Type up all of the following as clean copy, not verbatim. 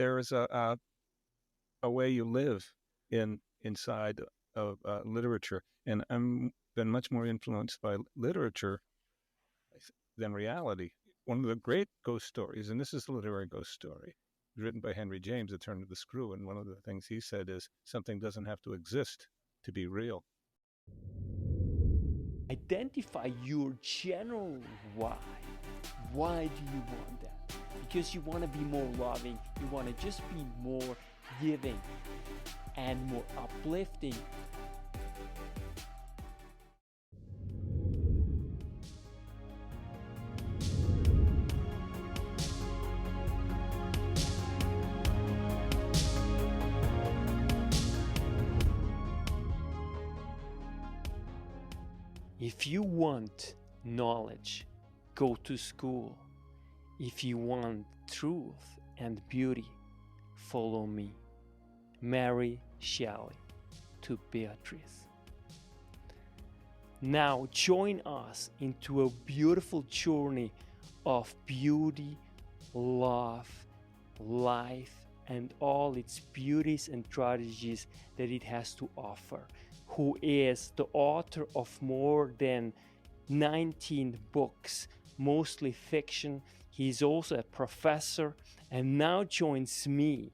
there is a way you live inside of literature, and I'm been much more influenced by literature than reality. One of the great ghost stories, and this is a literary ghost story, written by Henry James, The Turn of the Screw, and one of the things he said is something doesn't have to exist to be real. Identify your general why. Why do you want that? Because you want to be more loving, you want to just be more giving and more uplifting. If you want knowledge, go to school. If you want truth and beauty, follow me. Mary Shelley to Beatrice. Now join us into a beautiful journey of beauty, love, life, and all its beauties and tragedies that it has to offer. Who is the author of more than 19 books, mostly fiction. He's also a professor and now joins me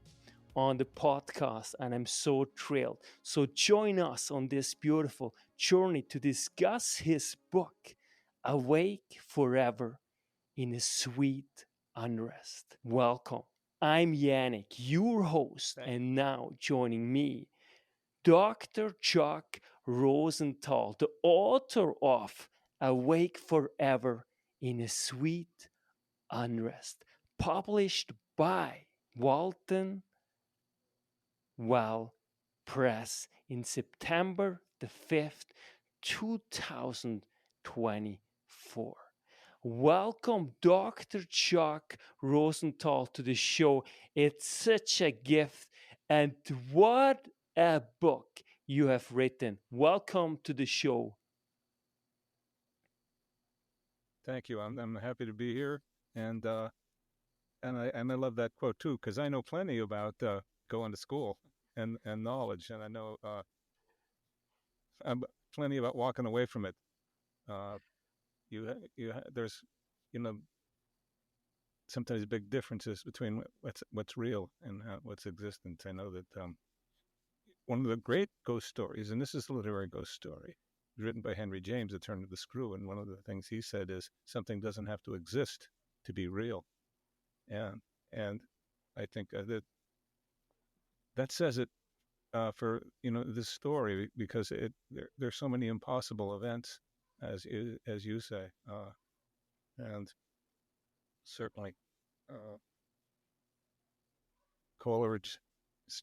on the podcast, and I'm so thrilled. So join us on this beautiful journey to discuss his book, Awake Forever in a Sweet Unrest. Welcome. I'm Yanik, your host, and now joining me, Dr. Chuck Rosenthal, the author of Awake Forever in a Sweet Unrest, published by Walton Well Press in September the 5th, 2024. Welcome, Dr. Chuck Rosenthal, to the show. It's such a gift, and what a book you have written. Welcome to the show. Thank you. I'm happy to be here, and I love that quote too, because I know plenty about going to school and knowledge, and I know plenty about walking away from it. Uh, there's you know sometimes big differences between what's real and what's existent. I know that one of the great ghost stories, and this is a literary ghost story, written by Henry James, The Turn of the Screw, and one of the things he said is something doesn't have to exist to be real, and I think that says it for this story, because there's so many impossible events, as you say, and certainly Coleridge's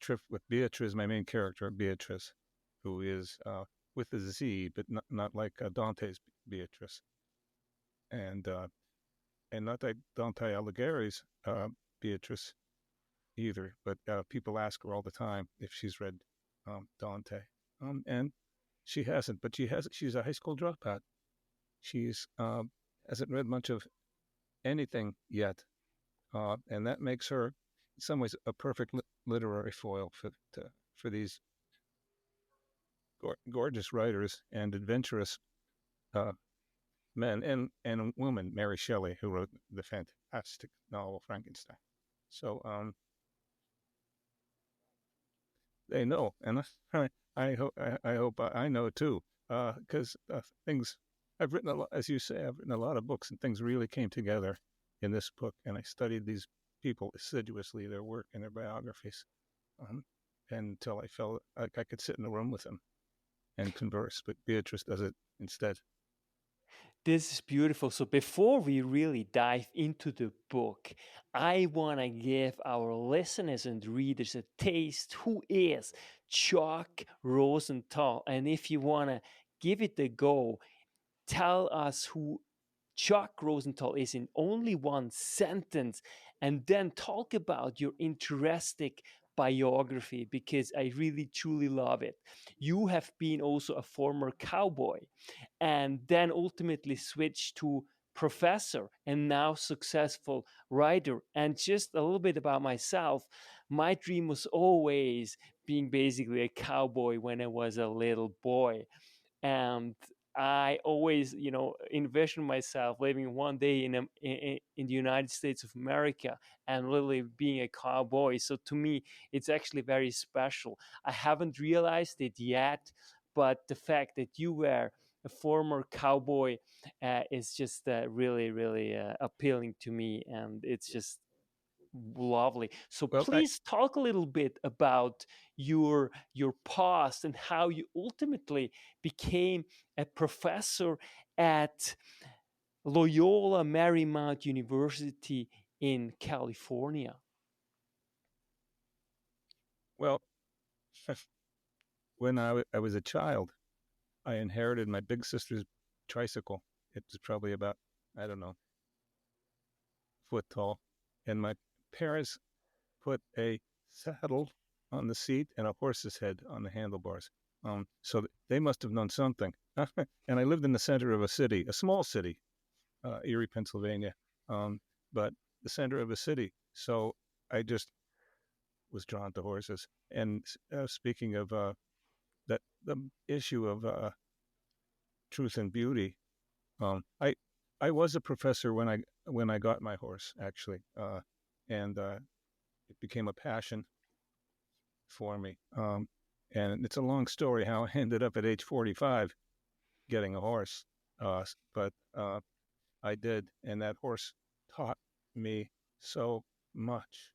trip with Beatrice, my main character, Beatrice, who is with a Z, but not like Dante's Beatrice, and not like Dante Alighieri's Beatrice either. But people ask her all the time if she's read Dante, and she hasn't. But she's a high school dropout. She's hasn't read much of anything yet, and that makes her, in some ways, a perfect literary foil for these gorgeous writers and adventurous men and women. Mary Shelley, who wrote the fantastic novel Frankenstein. So they know, and I hope I know too, because things I've written a lot, as you say, I've written a lot of books, and things really came together in this book, and I studied these people assiduously, their work and their biographies, until I felt like I could sit in a room with them and converse. But Beatrice does it instead. This is beautiful. So before we really dive into the book, I want to give our listeners and readers a taste. Who is Chuck Rosenthal? And if you want to give it a go, tell us who Chuck Rosenthal is in only one sentence, and then talk about your interesting biography, because I really truly love it. You have been also a former cowboy and then ultimately switched to professor and now successful writer. And just a little bit about myself, my dream was always being basically a cowboy when I was a little boy. And I always, envisioned myself living one day in the United States of America and literally being a cowboy. So to me, it's actually very special. I haven't realized it yet, but the fact that you were a former cowboy is just really, really appealing to me, and it's just lovely. So Well, I please talk a little bit about your past and how you ultimately became a professor at Loyola Marymount University in California. well, when I was a child, I inherited my big sister's tricycle. It was probably about, I don't know, foot tall, and my parents put a saddle on the seat and a horse's head on the handlebars. So they must have known something. And I lived in the center of a city, a small city, Erie, Pennsylvania, but the center of a city. So I just was drawn to horses. And speaking of that, the issue of truth and beauty, I was a professor when I got my horse actually, and it became a passion for me. And it's a long story how I ended up at age 45 getting a horse, but I did, and that horse taught me so much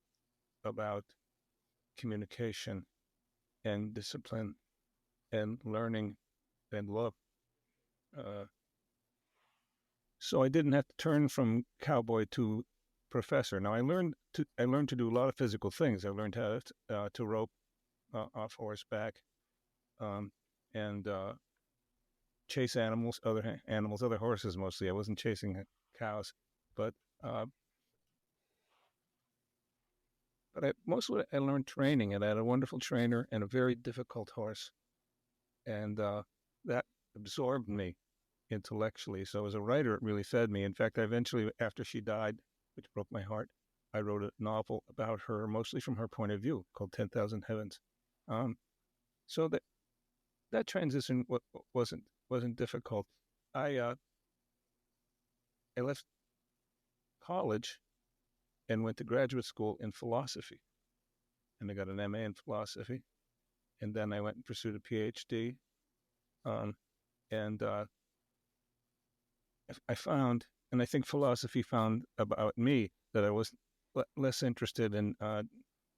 about communication and discipline and learning and love. Uh, so I didn't have to turn from cowboy to professor. Now I learned to do a lot of physical things. I learned how to rope off horseback, um, and chase animals, other horses mostly. I wasn't chasing cows, but uh, mostly I learned training, and I had a wonderful trainer and a very difficult horse, and that absorbed me intellectually. So as a writer, it really fed me. In fact, I eventually, after she died, which broke my heart, I wrote a novel about her, mostly from her point of view, called 10,000 Heavens. Um, so that transition wasn't difficult. I uh, I left college and went to graduate school in philosophy, and I got an MA in philosophy, and then I went and pursued a PhD. Um, and I found, and I think philosophy found about me that I was less interested in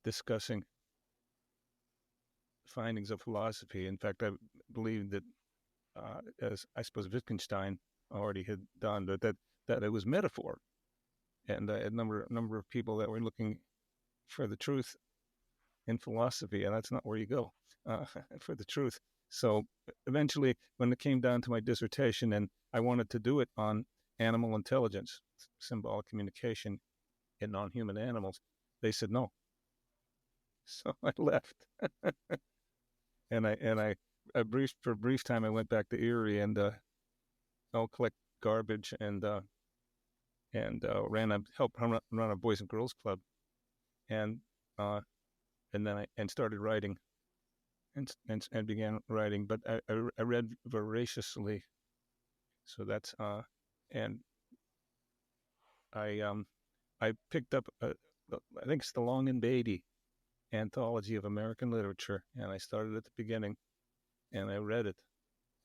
discussing findings of philosophy. In fact, I believed that, as I suppose Wittgenstein already had done, that it was metaphor, and I had a number of people that were looking for the truth in philosophy, and that's not where you go for the truth. So eventually, when it came down to my dissertation, and I wanted to do it on animal intelligence, symbolic communication in non-human animals, they said no. So I left, and I brief for a brief time I went back to Erie and I'll collect garbage and help run a boys and girls club, and uh, and then I started writing and began writing. But I read voraciously, so that's and I picked up I think it's the Long and Beatty anthology of American literature, and I started at the beginning and I read it.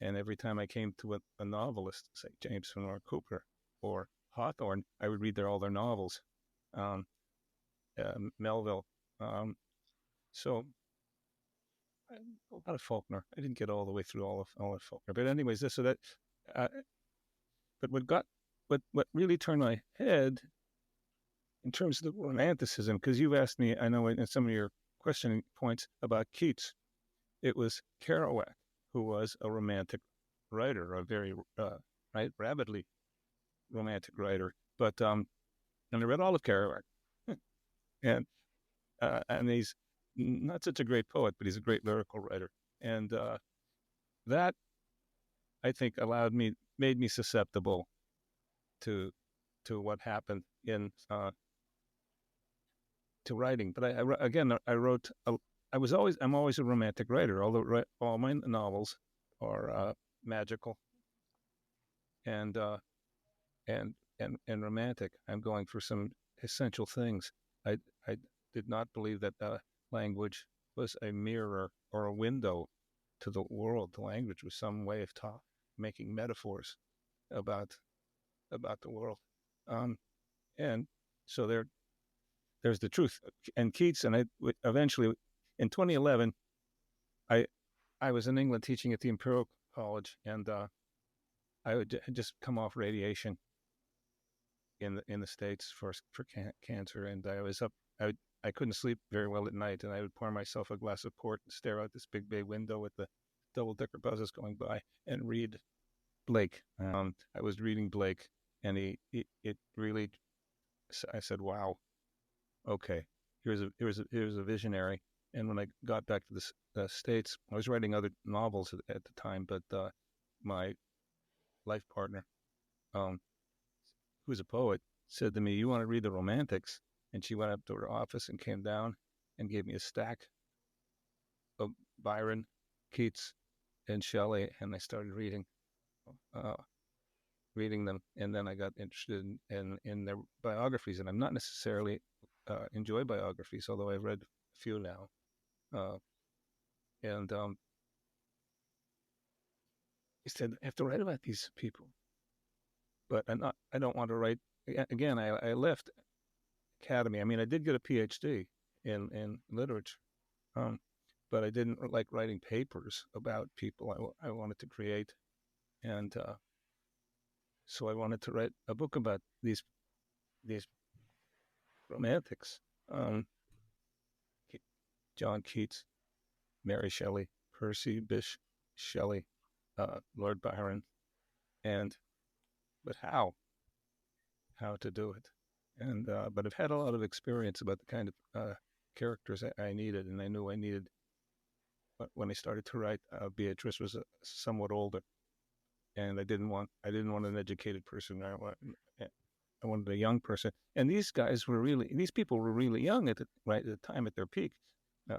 And every time I came to a novelist, say James Fenimore Cooper or Hawthorne, I would read all their novels, um, Melville. Um, so a lot of Faulkner. I didn't get all the way through all of Faulkner, but anyways, this so that. Uh, but what really turned my head in terms of the romanticism, because you've asked me, I know in some of your questioning points about Keats, it was Kerouac who was a romantic writer, a very right, rabidly romantic writer. But and I read all of Kerouac, and he's not such a great poet, but he's a great lyrical writer, and that I think made me susceptible to what happened in to writing. But again, I wrote. I'm always a romantic writer. Although all my novels are magical and romantic. I'm going for some essential things. I did not believe that language was a mirror or a window to the world. The language was some way of making metaphors about the world. Um, and so there's the truth. And Keats and I eventually in 2011, I I was in England teaching at the Imperial College, and I had just come off radiation in the states for cancer, and I was up. I couldn't sleep very well at night, and I would pour myself a glass of port and stare out this big bay window with the double decker buses going by and read Blake. I was reading Blake, and it really. I said, "Wow, okay, here's a visionary." And when I got back to the states, I was writing other novels at the time, but my life partner, um, who's a poet, said to me, "You want to read the Romantics?" And she went up to her office and came down and gave me a stack of Byron, Keats, and Shelley, and I started uh, reading them, and then I got interested in their biographies. And I'm not necessarily enjoy biographies, although I've read a few now. Uh, and He said, "I have to write about these people, but I don't want to write." Again, I left academy. I mean, I did get a PhD in literature, um, but I didn't like writing papers about people I wanted to create, and so I wanted to write a book about these romantics, um, John Keats, Mary Shelley, Percy Bysshe Shelley, Lord Byron, and but how to do it, and but I've had a lot of experience about the kind of characters I needed, and I knew I needed when I started to write. Beatrice was somewhat older, and I didn't want an educated person. I wanted a young person, and these people were really young right at the time at their peak,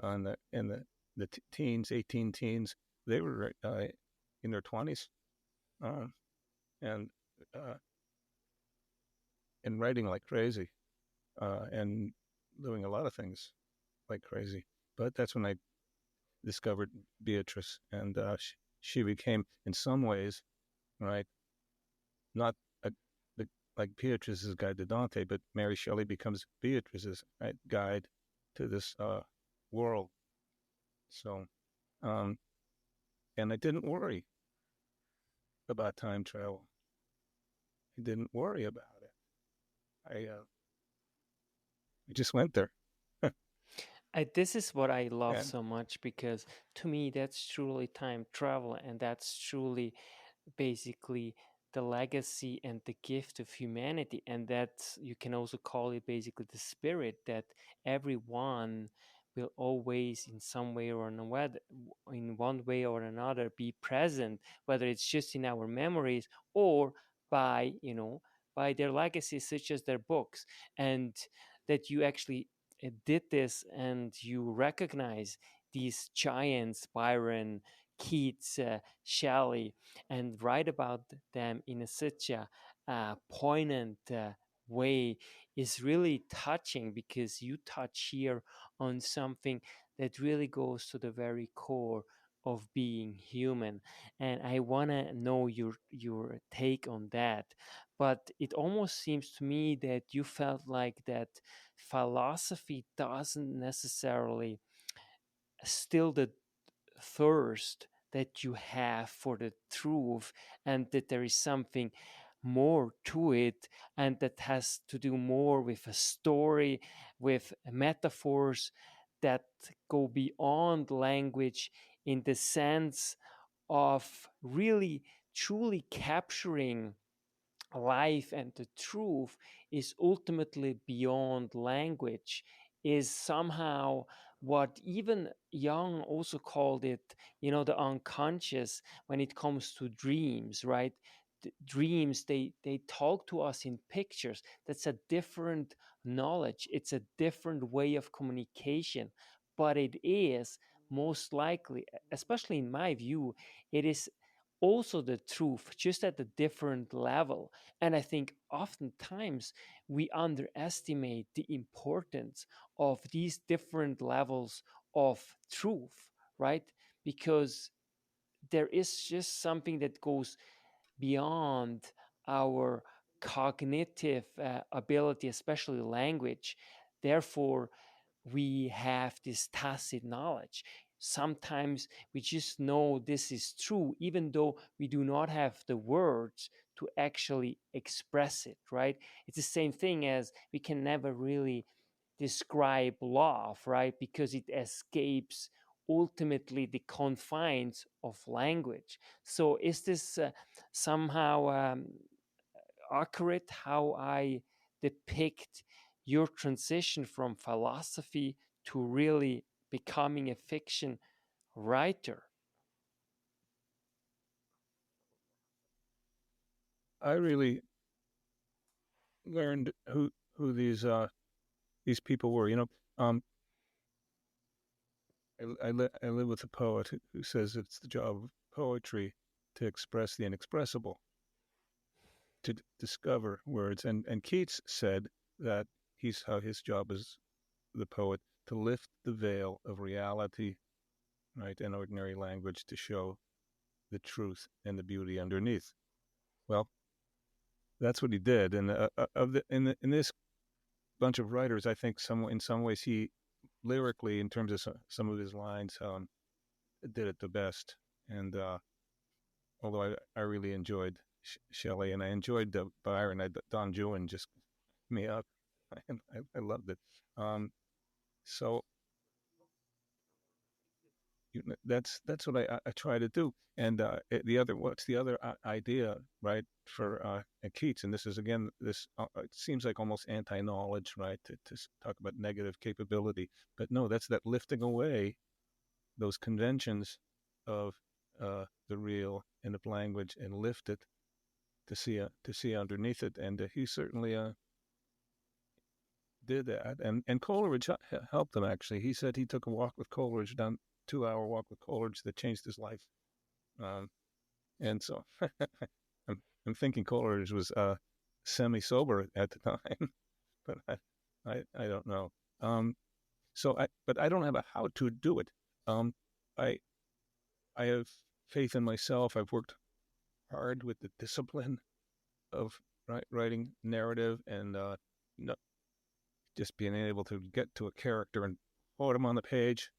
on the in the teens, 18 teens. They were in their 20s, um, and uh, and writing like crazy, and doing a lot of things like crazy. But that's when I discovered Beatrice, and she became, in some ways, right, not a, the, like Beatrice's guide to Dante, but Mary Shelley becomes Beatrice's, right, guide to this world. So, um, and I didn't worry about time travel. I didn't worry about it. I just went there, This is what I love and so much because to me, that's truly time travel, and that's truly basically the legacy and the gift of humanity. And that's, you can also call it basically the spirit that everyone will always, in some way or another, in one way or another, be present, whether it's just in our memories or by, by their legacies, such as their books. And that you actually did this and you recognize these giants, Byron, Keats, Shelley, and write about them in such a poignant way is really touching, because you touch here on something that really goes to the very core of being human. And I want to know your take on that. But it almost seems to me that you felt like that philosophy doesn't necessarily still the thirst that you have for the truth, and that there is something more to it, and that has to do more with a story, with metaphors that go beyond language, in the sense of really truly capturing life, and the truth is ultimately beyond language, is somehow what even Young also called it, the unconscious, when it comes to dreams, right? dreams, they talk to us in pictures. That's a different knowledge, it's a different way of communication, but it is most likely, especially in my view, it is also the truth, just at a different level. And I think oftentimes we underestimate the importance of these different levels of truth, right? Because there is just something that goes beyond our cognitive ability, especially language. Therefore, we have this tacit knowledge. Sometimes we just know this is true, even though we do not have the words to actually express it, right? It's the same thing as we can never really describe love, right? Because it escapes ultimately the confines of language. So, is this somehow accurate how I depict your transition from philosophy to really becoming a fiction writer? I really learned who these people were. I live with a poet who says it's the job of poetry to express the inexpressible, to discover words. And Keats said that he's how his job is the poet to lift the veil of reality, right, and ordinary language to show the truth and the beauty underneath. Well, that's what he did. And in this bunch of writers, I think in some ways he lyrically, in terms of some of his lines, did it the best. And although I really enjoyed Shelley and I enjoyed Byron, Don Juan just me up. I loved it. Um, so that's what I try to do. And what's the other idea, right, for Keats? And this is again this it seems like almost anti-knowledge, right, to talk about negative capability, but no, that's that lifting away those conventions of the real and of language and lift it to see underneath it. And he certainly did that. And Coleridge helped him actually. He said he took a walk with Coleridge, down 2 hour walk with Coleridge that changed his life. Um, and so I'm thinking Coleridge was semi sober at the time, but I don't know. Um, but I don't have a how to do it. Um, I I have faith in myself. I've worked hard with the discipline of writing narrative and no, just being able to get to a character and put them on the page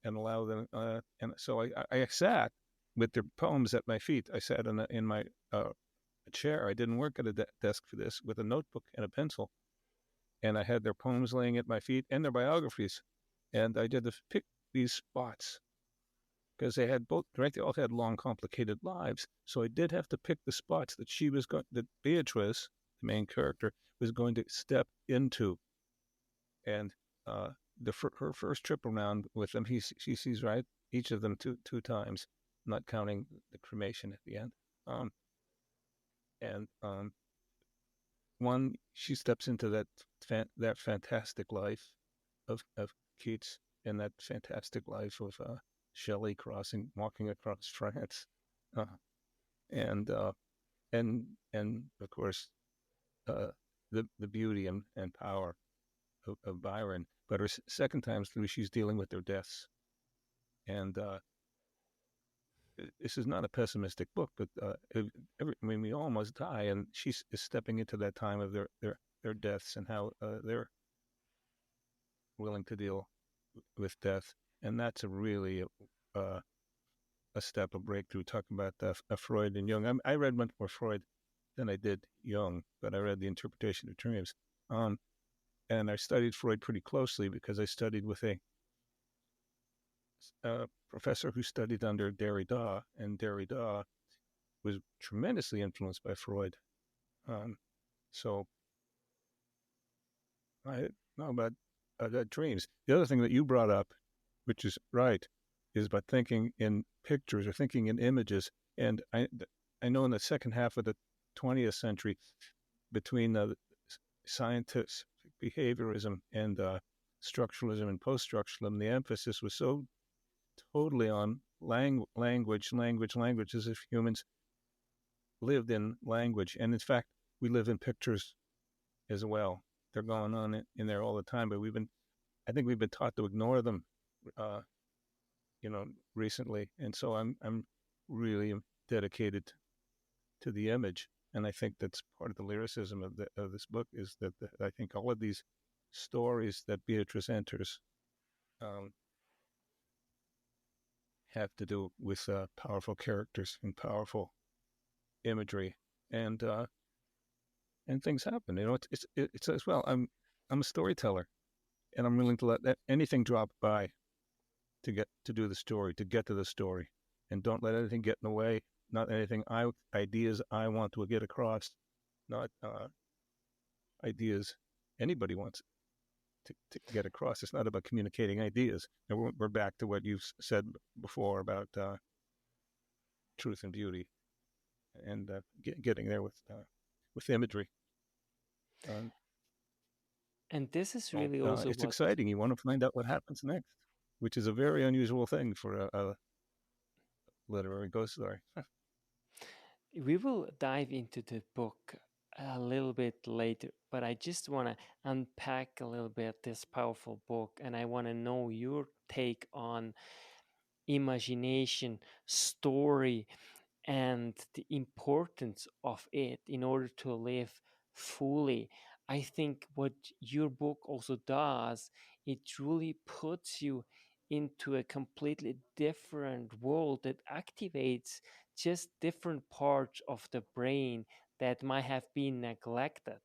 and allow them. And so I sat with their poems at my feet. I sat in my chair. I didn't work at a desk for this, with a notebook and a pencil, and I had their poems laying at my feet and their biographies, and I did pick these spots because they had both, right? They all had long, complicated lives. So I did have to pick the spots that that Beatrice, the main character, was going to step into. And uh, her first trip around with them, she sees, right, each of them two times, not counting the cremation at the end. Um, and One, she steps into that fantastic life of Keats, and that fantastic life of Shelley walking across France, uh, and and of course uh, the beauty and power of Byron. But her second time through, she's dealing with their deaths, and this is not a pessimistic book, but I mean, we all must die, and she's stepping into that time of their deaths and how they're willing to deal with death, and that's a really uh, a step, a breakthrough. Talking about Freud and Jung. I read much more Freud than I did Jung, but I read the interpretation of dreams. Um, and I studied Freud pretty closely because I studied with a professor who studied under Derrida, and Derrida was tremendously influenced by Freud. Um, so I know about dreams. The other thing that you brought up, which is right, is about thinking in pictures or thinking in images. And I know in the second half of the 20th century, between scientific behaviorism and structuralism and post-structuralism, the emphasis was so totally on language, as if humans lived in language. And in fact, we live in pictures as well. They're going on in there all the time, but I think we've been taught to ignore them, uh, recently. And so I'm really dedicated to the image. And I think that's part of the lyricism of this book is that I think all of these stories that Beatrice enters um, have to do with powerful characters and powerful imagery, and uh, and things happen. It's as well. I'm a storyteller, and I'm willing to let anything drop by to get to do the story, to get to the story, and don't let anything get in the way. Not anything ideas I want to get across, not ideas anybody wants to get across. It's not about communicating ideas. And we're back to what you've said before about truth and beauty, and getting there with imagery. Uh, And this is well, really also it's what exciting. You want to find out what happens next, which is a very unusual thing for a literary ghost story. we will dive into the book a little bit later, but I just want to unpack a little bit this powerful book, and I want to know your take on imagination, story, and the importance of it in order to live fully. I think what your book also does, it truly puts you into a completely different world that activates just different parts of the brain that might have been neglected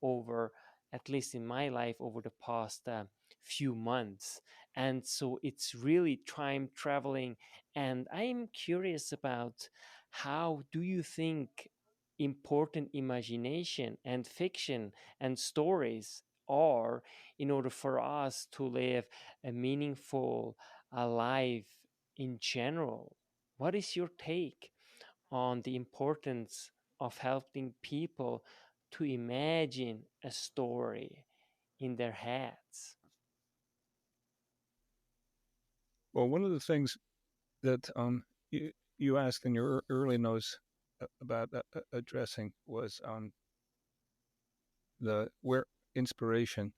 over, at least in my life, over the past few months. And so it's really time traveling. And I'm curious about, how do you think important imagination and fiction and stories are in order for us to live a meaningful life in general? What is your take on the importance of helping people to imagine a story in their heads? Well, one of the things that you asked in your early notes about addressing was the where inspiration,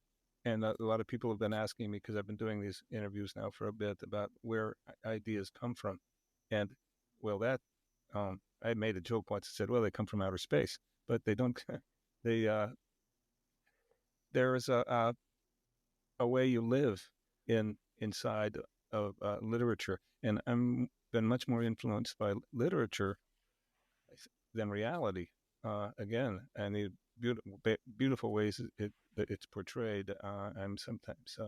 and a lot of people have been asking me because I've been doing these interviews now for a bit about where ideas come from, and well, that I made a joke once. I said, well, they come from outer space, but they don't. They there is a way you live inside of literature, and I'm been much more influenced by literature than reality. Again, and the beautiful ways it's portrayed. I'm sometimes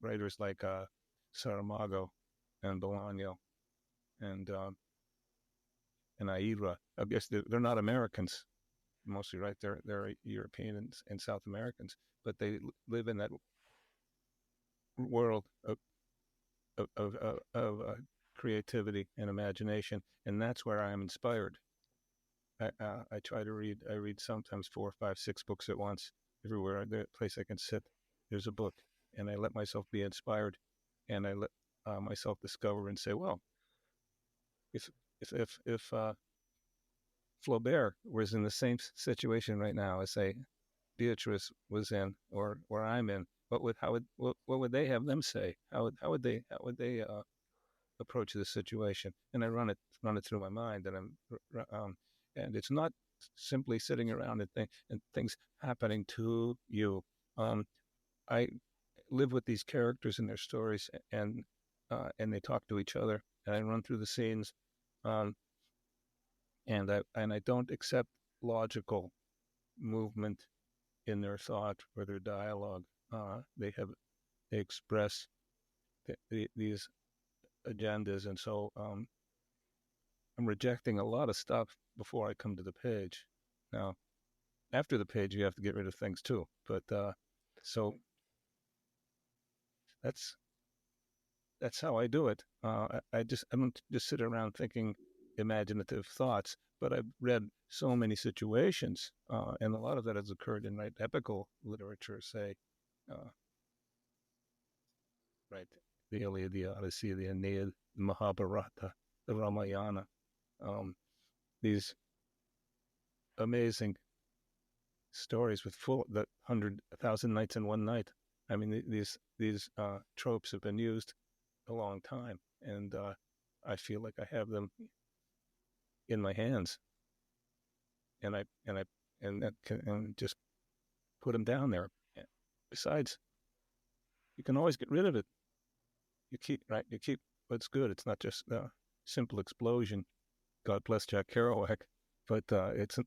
writers like Saramago and Bolaño and Aira. I guess they're not Americans mostly, right? They're European and South Americans, but they live in that world of creativity and imagination, and that's where I am inspired. I try to read. I read sometimes 4, 5, 6 books at once. Everywhere, the place I can sit, there's a book, and I let myself be inspired, and I let myself discover and say, well, if if Flaubert was in the same situation right now as say Beatrice was in, or where I'm in, what would they have them say? How would they approach this situation? And I run it through my mind, and and it's not simply sitting around and things happening to you. I live with these characters and their stories, and they talk to each other, and I run through the scenes, um, and I don't accept logical movement in their thought or their dialogue. They express these agendas, and so I'm rejecting a lot of stuff before I come to the page. Now, after the page, you have to get rid of things too. But so that's that's how I do it. I don't just sit around thinking. imaginative thoughts, but I've read so many situations, and a lot of that has occurred in, right, epical literature, say, uh, right, the Iliad, the Odyssey, the Aeneid, the Mahabharata, the Ramayana. Um, these amazing stories with full the 100,000 nights and one night. I mean, these tropes have been used a long time, and I feel like I have them in my hands, and and just put them down there. Besides, you can always get rid of it. You keep right. You keep what's good. It's not just a simple explosion. God bless Jack Kerouac, but it's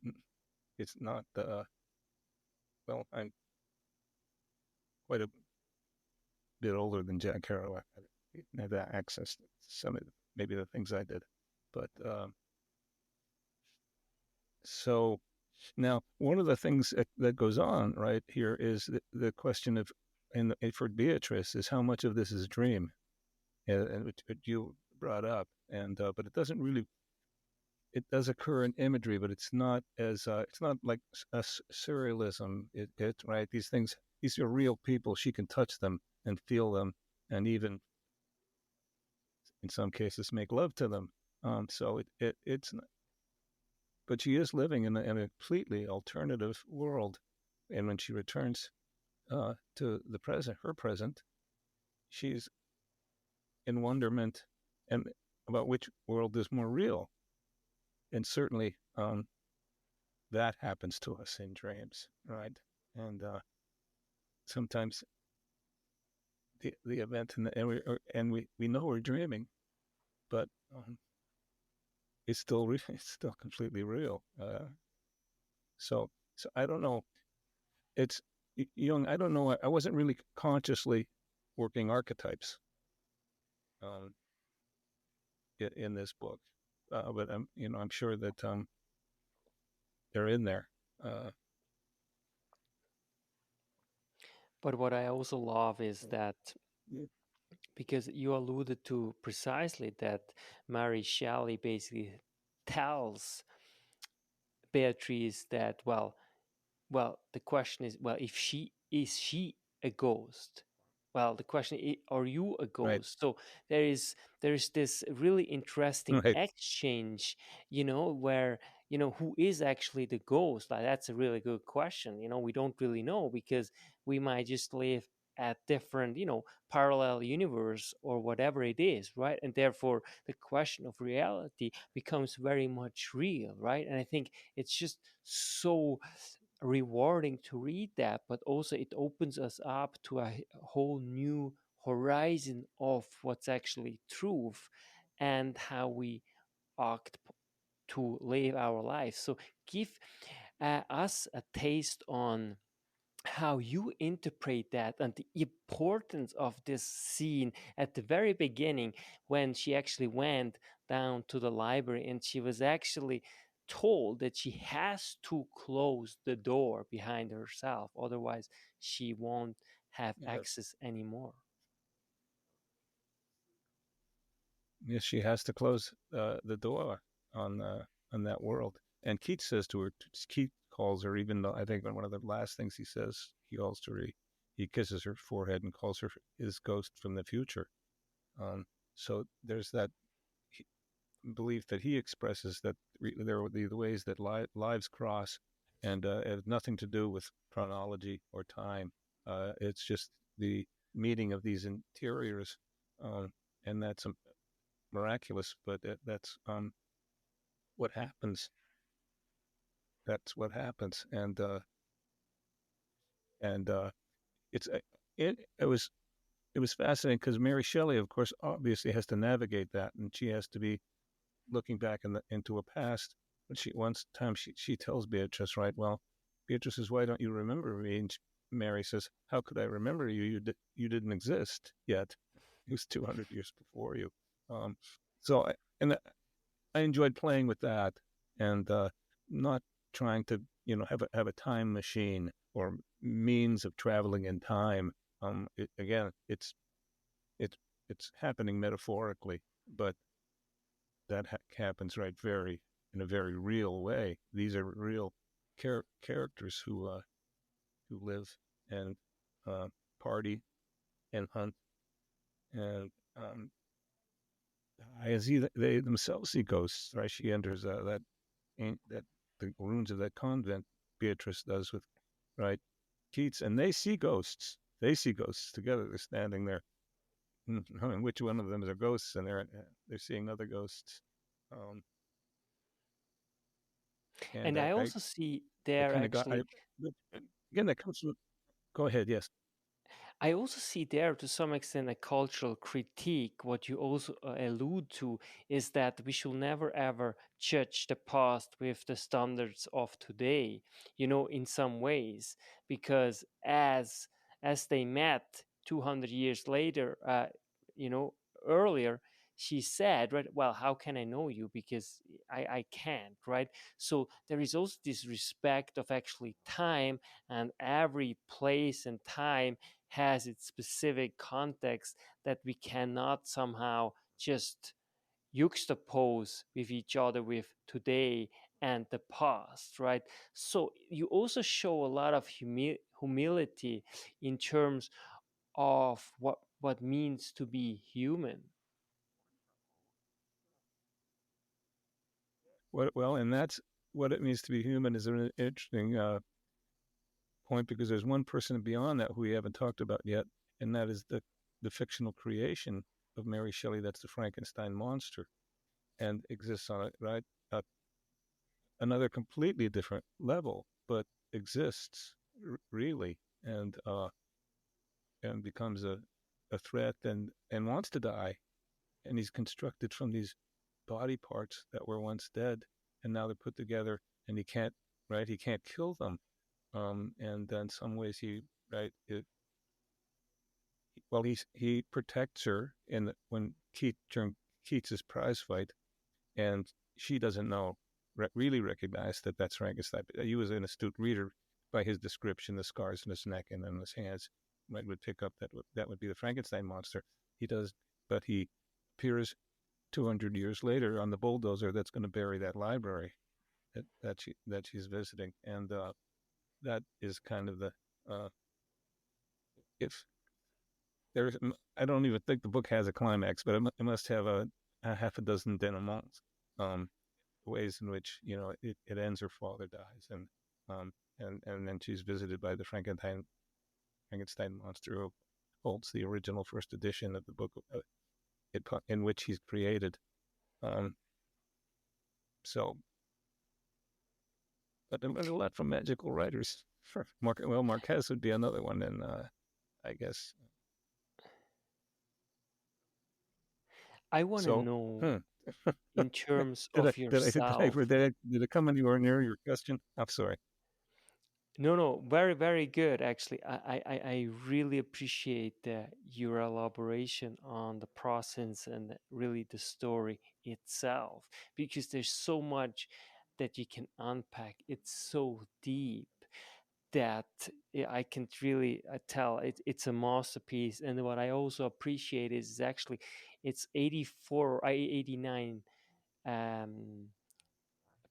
not. Well, I'm quite a bit older than Jack Kerouac. I didn't have that access to some of maybe the things I did, but so now one of the things that goes on right here is the question of, and for Beatrice, is how much of this is dream, and which you brought up, and but it doesn't really. It does occur in imagery, but it's not like a surrealism. It right, these things, these are real people. She can touch them and feel them, and even in some cases make love to them. So it's, but she is living in a completely alternative world, and when she returns to the present, her present, she's in wonderment, and about which world is more real, and certainly that happens to us in dreams, right? And sometimes the event, and we know we're dreaming, but it's still it's still completely real. So I don't know. It's Jung. I don't know. I wasn't really consciously working archetypes um, in this book, but I'm sure that they're in there. Uh, But what I also love is that, because you alluded to precisely that Mary Shelley basically tells Beatrice that, well, the question is, well, if she is she a ghost? Well, the question is, are you a right, ghost? So there is this really interesting right. exchange, where, who is actually the ghost? Like, that's a really good question. We don't really know, because we might just live at different, parallel universe or whatever it is, right? And therefore the question of reality becomes very much real, right? And I think it's just so rewarding to read that, but also it opens us up to a whole new horizon of what's actually truth, and how we act to live our life. So give us a taste on how you interpret that, and the importance of this scene at the very beginning, when she actually went down to the library and she was actually told that she has to close the door behind herself, otherwise she won't have Yes, access anymore. yes. She has to close the door on on that world. And Keats says to her. Keats calls her, even though I think one of the last things he says, he calls to her. He kisses her forehead and calls her his ghost from the future. Um, so there's that belief that he expresses, that there are the ways that lives cross, and it has nothing to do with chronology or time. It's just the meeting of these interiors, um, and that's miraculous. But that's what happens. That's what happens, and it's it was fascinating because Mary Shelley, of course, obviously has to navigate that, and she has to be looking back into a past. But one time she tells Beatrice, right? Well, Beatrice says, "Why don't you remember me?" And Mary says, "How could I remember you? You didn't exist yet. It was 200 years before you." Um, so I enjoyed playing with that, and not trying to have a time machine or means of traveling in time. Again, it's it's happening metaphorically, but happens right very in a very real way. These are real characters who live and uh, party and hunt and I see they themselves see ghosts. Right? She enters that the ruins of that convent. Beatrice does with right Keats, and they see ghosts. They see ghosts together. They're standing there. Knowing which one of them are ghosts, and they're seeing other ghosts. Um, and And I also see I there kind of got I actually but again that comes from. Go ahead. Yes. I also see there to some extent a cultural critique. What you also allude to is that we should never ever judge the past with the standards of today, in some ways, because as they met 200 years later, you know, earlier, she said, right, well, how can I know you? Because I can't, right? So there is also this respect of actually time, and every place and time has its specific context that we cannot somehow just juxtapose with each other with today and the past, right? So you also show a lot of humility in terms of what means to be human. Well, and that's what it means to be human is an interesting point because there's one person beyond that who we haven't talked about yet, and that is the fictional creation of Mary Shelley. That's the Frankenstein monster, and exists on it, right? Another completely different level, but exists really, and becomes a threat and wants to die, and he's constructed from these body parts that were once dead, and now they're put together, and he can't, right? He can't kill them, and in some ways he, right? Well, he protects her in when during Keats's prize fight, and she doesn't know really recognize that that's Frankenstein. He was an astute reader by his description, the scars in his neck and on his hands, right, would pick up that would be the Frankenstein monster. He does, but he appears 200 years later on the bulldozer that's going to bury that library that she's visiting, and that is kind of the if there's I don't even think the book has a climax, but it must have a half a dozen denouements, ways in which it ends. Her father dies, and then she's visited by the Frankenstein monster who holds the original first edition of the book in which he's created. Um, so, but I learned a lot from magical writers. Well, Marquez would be another one, and I guess I want to so. know Hmm. in terms did I of did I did I yourself. did it come anywhere near your question? I'm sorry. No, no, very, very good. Actually, I really appreciate your elaboration on the process and really the story itself, because there's so much that you can unpack. It's so deep that I can really tell it's a masterpiece. And what I also appreciate is actually it's 84, 89 um,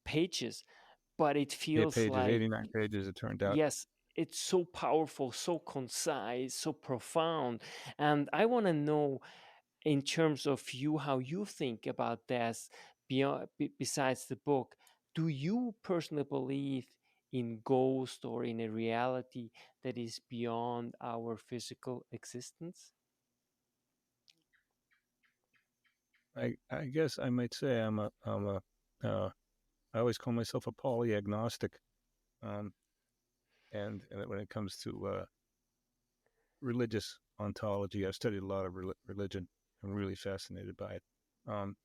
pages, but it Eight feels pages, like 89 pages. It turned out. yes, it's so powerful, so concise, so profound. And I want to know, in terms of you, how you think about this besides the book. Do you personally believe in ghost or in a reality that is beyond our physical existence? I guess I might say I always call myself a polyagnostic, um, and when it comes to religious ontology, I've studied a lot of religion. I'm really fascinated by it, um,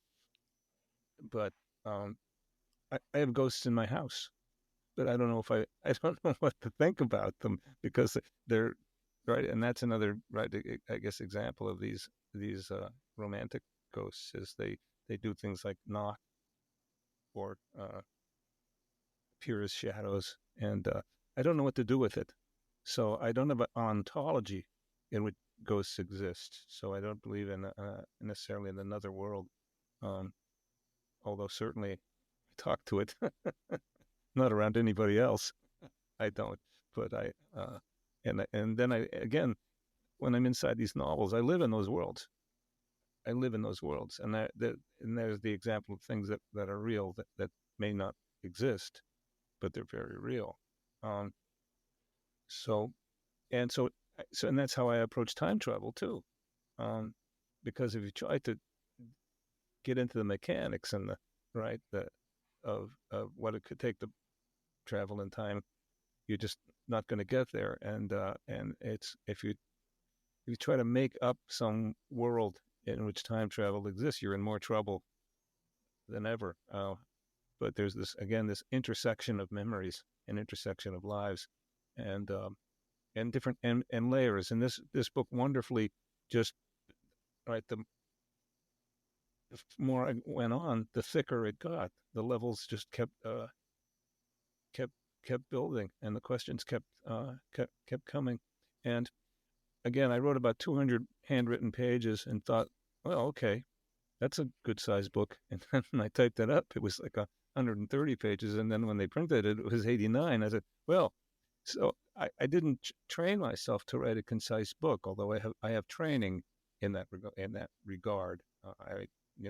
but um, I have ghosts in my house, but I don't know if I don't know what to think about them because they're right, and that's another right I guess example of these romantic ghosts is they do things like knock or appear as shadows, and I don't know what to do with it. So I don't have an ontology in which ghosts exist. So I don't believe in necessarily in another world. Um, although certainly I talk to it, not around anybody else. I don't, but and then I again when I'm inside these novels, I live in those worlds. I live in those worlds, and and there's the example of things that are real that may not exist, but they're very real. Um, so and so and that's how I approach time travel too. Um, because if you try to get into the mechanics and the right the of what it could take to travel in time, you're just not going to get there. And it's if you try to make up some world in which time travel exists, you're in more trouble than ever. But there's this again this intersection of memories, an intersection of lives, and different and layers. And this book wonderfully just right the more I went on, the thicker it got. The levels just kept kept building, and the questions kept coming. And again, I wrote about 200 handwritten pages and thought, well, okay, that's a good sized book. And then when I typed it up, it was like 130 pages. And then when they printed it, it was 89. I said, well, so I didn't train myself to write a concise book, although I have training in that regard. I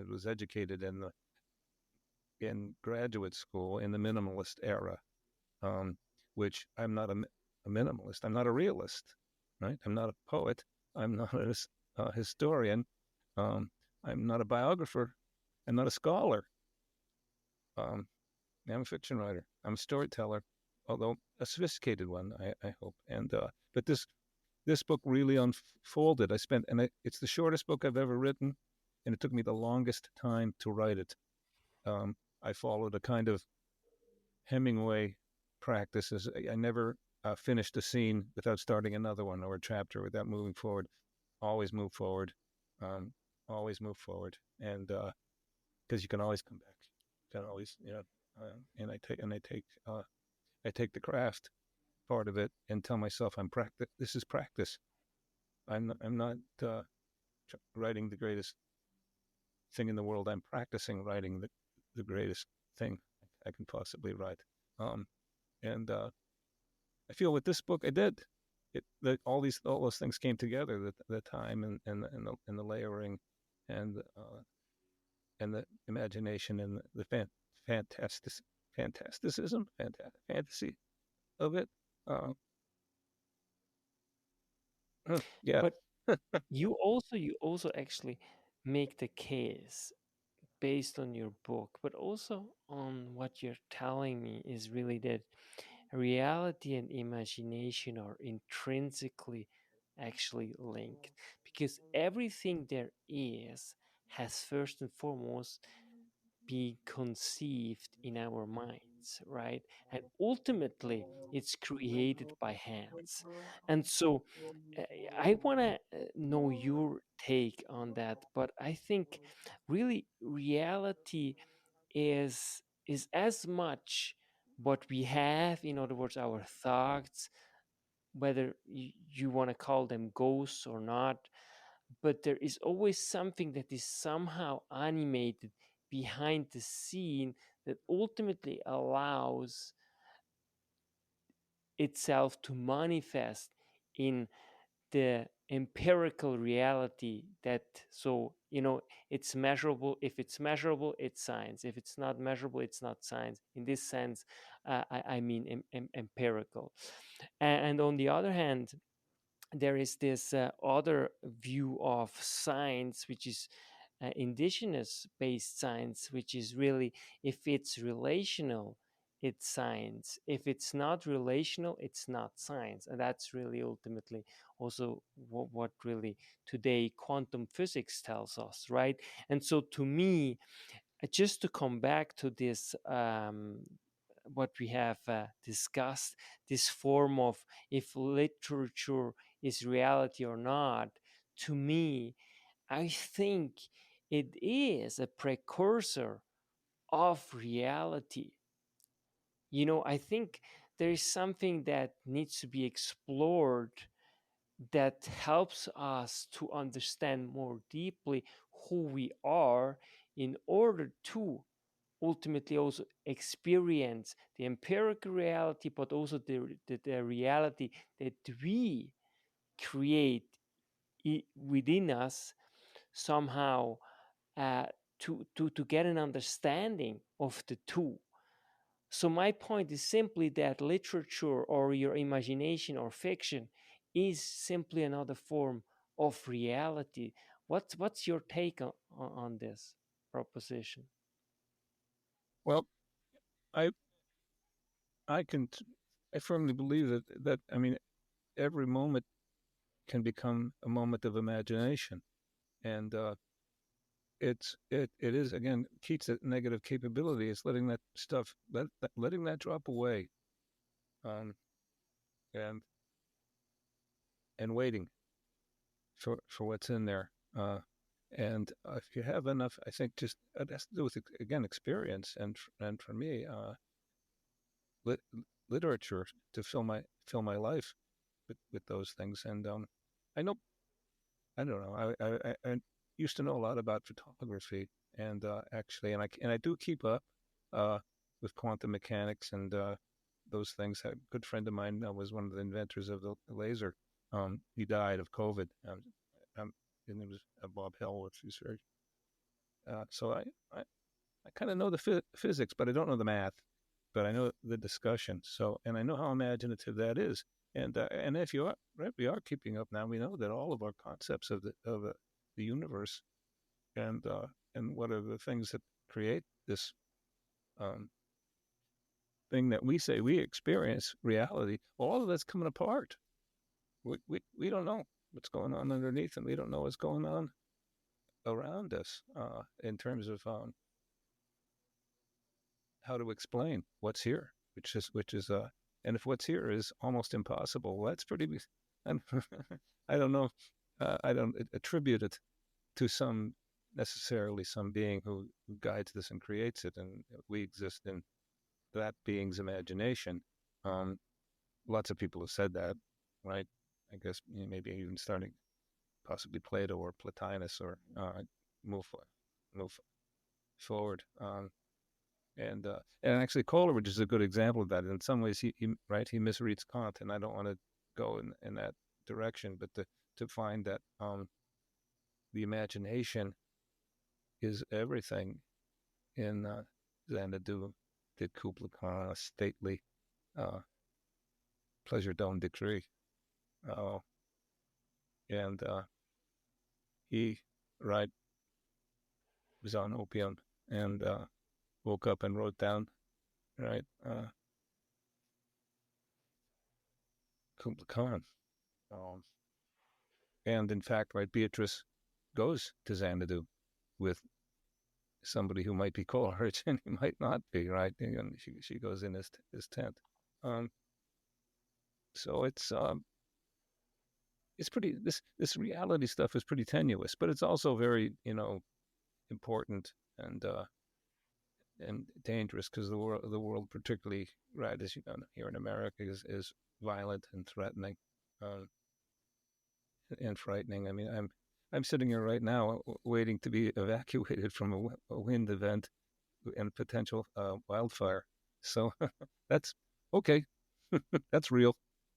was educated in graduate school in the minimalist era, um, which I'm not a minimalist. I'm not a realist, right? I'm not a poet. I'm not a historian. Um, I'm not a biographer. I'm not a scholar. Um, I'm a fiction writer. I'm a storyteller, although a sophisticated one, I hope. And but this book really unfolded. It's the shortest book I've ever written, and it took me the longest time to write it. I followed a kind of Hemingway practices. I never finished a scene without starting another one or a chapter without moving forward. Always move forward. Um, always move forward, and because you can always come back. You can always, I take the craft part of it and tell myself I'm practice. This is practice. I'm not writing the greatest thing in the world. I'm practicing writing the greatest thing I can possibly write. Um, and I feel with this book I did. All those things came together. The time and the layering, and and the imagination and the fantastic fantasticism, fantasy of it. Uh, yeah. But you also actually make the case based on your book, but also on what you're telling me is really that reality and imagination are intrinsically actually linked, because everything there is has first and foremost be conceived in our minds, right? And ultimately, it's created by hands. And so, uh, I want to know your take on that, but I think really reality is as much what we have, in other words, our thoughts, whether you want to call them ghosts or not, but there is always something that is somehow animated behind the scene that ultimately allows itself to manifest in the empirical reality. That, so it's measurable. If it's measurable, it's science. If it's not measurable, it's not science. In this sense, I mean empirical. And on the other hand, there is this other view of science, which is indigenous based science, which is really, if it's relational, it's science. If it's not relational, it's not science. And that's really ultimately also what really today quantum physics tells us, right? And so to me, just to come back to this, what we have discussed, this form of if literature is reality or not, to me, I think it is a precursor of reality. I think there is something that needs to be explored that helps us to understand more deeply who we are, in order to ultimately also experience the empirical reality, but also the reality that we create within us somehow, uh, to get an understanding of the two. So, my point is simply that literature or your imagination or fiction is simply another form of reality. What's your take on this proposition? Well, I I can I firmly believe that I mean every moment can become a moment of imagination, and it is again keeps that negative capability. It's letting that stuff letting that drop away, um, and and waiting for what's in there. And if you have enough, I think just it has to do with again experience, and for me, lit, literature to fill my life with those things. And I know I don't know I used to know a lot about photography, and actually, and I do keep up uh, with quantum mechanics and those things. A good friend of mine was one of the inventors of the laser. He died of COVID. Um, and it was Bob Hell, which is very. So I kind of know the physics, but I don't know the math. But I know the discussion. So, and I know how imaginative that is. And if you are right, we are keeping up now. We know that all of our concepts of the universe and what are the things that create this um, thing that we say we experience reality. All of that's coming apart. We don't know what's going on underneath, and we don't know what's going on around us in terms of how to explain what's here, which is and if what's here is almost impossible, well, that's pretty. I don't know. I don't attribute it to some necessarily some being who guides this and creates it, and we exist in that being's imagination. Um, Lots of people have said that, right? I guess maybe even starting possibly Plato or Plotinus or move move forward. And actually Coleridge is a good example of that. In some ways, he misreads Kant, and I don't want to go in that direction, but to find that the imagination is everything in Xanadu did Kubla Khan a stately uh, pleasure dome decree, uh, and he right was on opium and woke up and wrote down right Kubla Khan. Um, and in fact, right, Beatrice goes to Xanadu with somebody who might be Coleridge and he might not be, right? And she goes in his tent. Um, so it's pretty this reality stuff is pretty tenuous, but it's also very important and dangerous because the world particularly right as you know here in America is violent and threatening uh, and frightening. I mean, I'm sitting here right now waiting to be evacuated from a wind event and potential wildfire. So that's okay. That's real,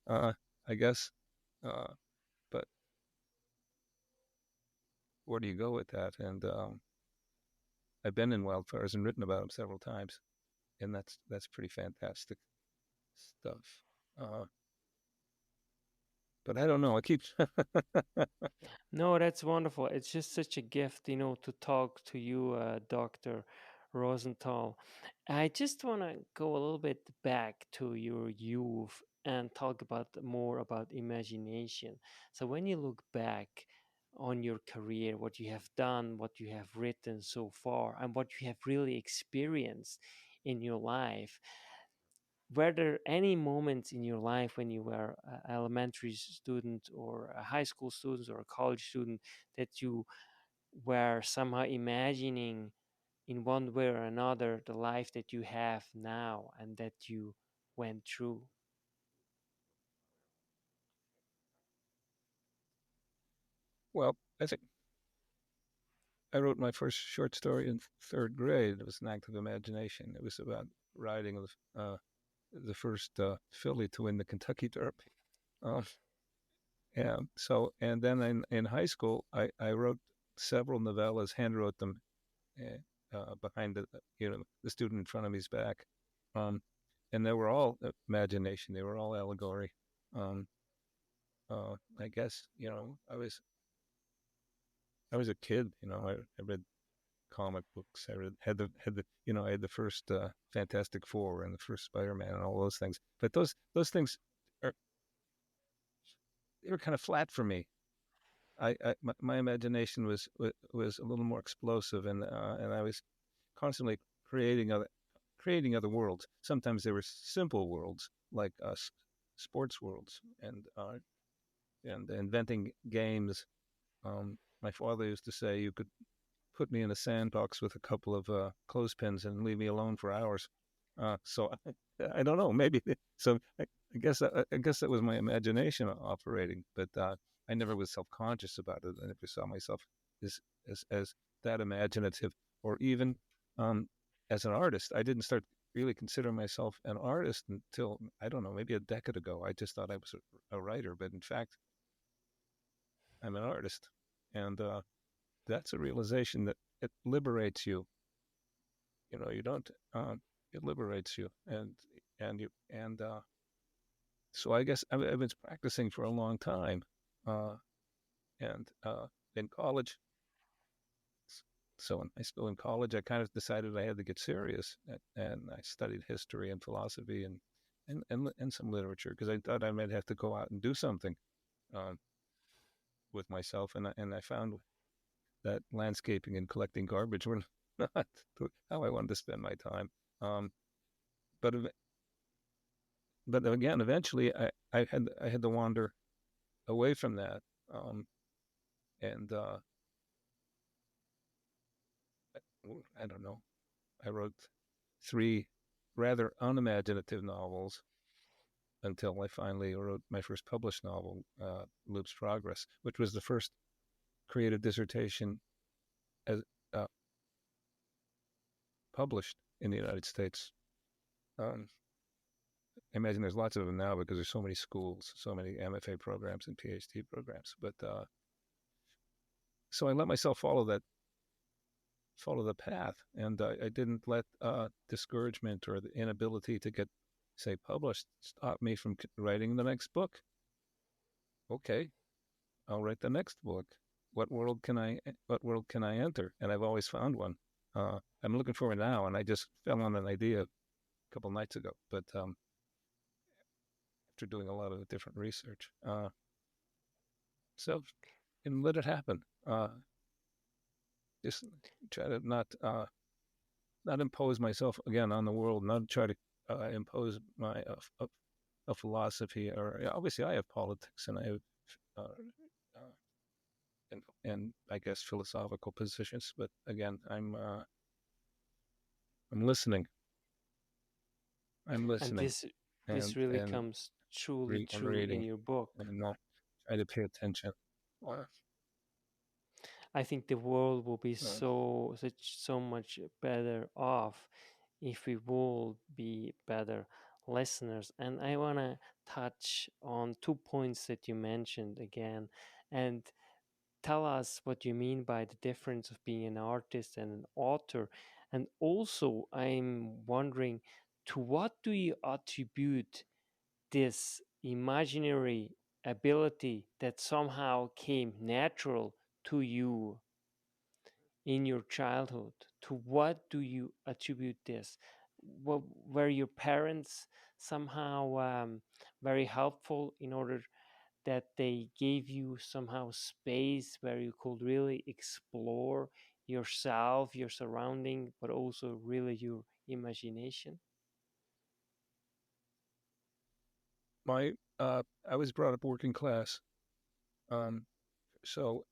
uh, I guess. Uh, but where do you go with that? And I've been in wildfires and written about them several times, and that's pretty fantastic stuff. Uh, but I don't know. I keep No, that's wonderful. It's just such a gift, to talk to you, Dr. Rosenthal. I just want to go a little bit back to your youth and talk about more about imagination. So when you look back on your career, what you have done, what you have written so far, and what you have really experienced in your life, were there any moments in your life when you were an elementary student or a high school student or a college student that you were somehow imagining in one way or another the life that you have now and that you went through? well. I think I wrote my first short story in third grade. It was an act of imagination. It was about riding the first filly to win the Kentucky Derby. Uh, and then in high school, I wrote several novellas, hand wrote them behind the student in front of me's back, um, and they were all imagination. They were all allegory. Um, I guess I was a kid. I read comic books. I read, had the I had the first Fantastic Four and the first Spider-Man and all those things. But those things are they were kind of flat for me. My imagination was a little more explosive, and I was constantly creating other worlds. Sometimes they were simple worlds like sports worlds and inventing games. My father used to say you could put me in a sandbox with a couple of clothespins and leave me alone for hours. So I don't know. Maybe so. I guess that was my imagination operating, but I never was self conscious about it. I never saw myself as as that imaginative, or even as an artist. I didn't start really consider myself an artist until I don't know, maybe a decade ago. I just thought I was a writer, but in fact, I'm an artist, and that's a realization that it liberates you. You don't. It liberates you, and so I guess I've been practicing for a long time, uh, and in college. So in high school and college, I kind of decided I had to get serious, and I studied history and philosophy and some literature because I thought I might have to go out and do something uh, with myself, and I found that landscaping and collecting garbage were not how I wanted to spend my time. Um, but but again, eventually, I had to wander away from that, um, and I don't know. I wrote three rather unimaginative novels until I finally wrote my first published novel, Loop's Progress, which was the first creative dissertation as published in the United States. Um, I imagine there's lots of them now because there's so many schools, so many MFA programs and PhD programs. But so I let myself follow the path, and I didn't let discouragement or the inability to get, say, published stop me from writing the next book. Okay, I'll write the next book. What world can I enter? And I've always found one. I'm looking for it now, and I just fell on an idea a couple nights ago. But after doing a lot of different research, so and let it happen. Just try to not impose myself again on the world, not try to impose my a philosophy, or obviously I have politics and I have uh, uh, and I guess philosophical positions, but again I'm listening. I'm And listening this and really comes truly and true in reading your book. and not try to pay attention. Uh, I think the world will be uh, so much better off if we will be better listeners. And I want to touch on 2 points that you mentioned again, and tell us what you mean by the difference of being an artist and an author. And also, I'm wondering, to what do you attribute this imaginary ability that somehow came natural to you in your childhood? To what do you attribute this? Were your parents somehow very helpful in order that they gave you somehow space where you could really explore yourself, your surrounding, but also really your imagination? my I was brought up working class, um, so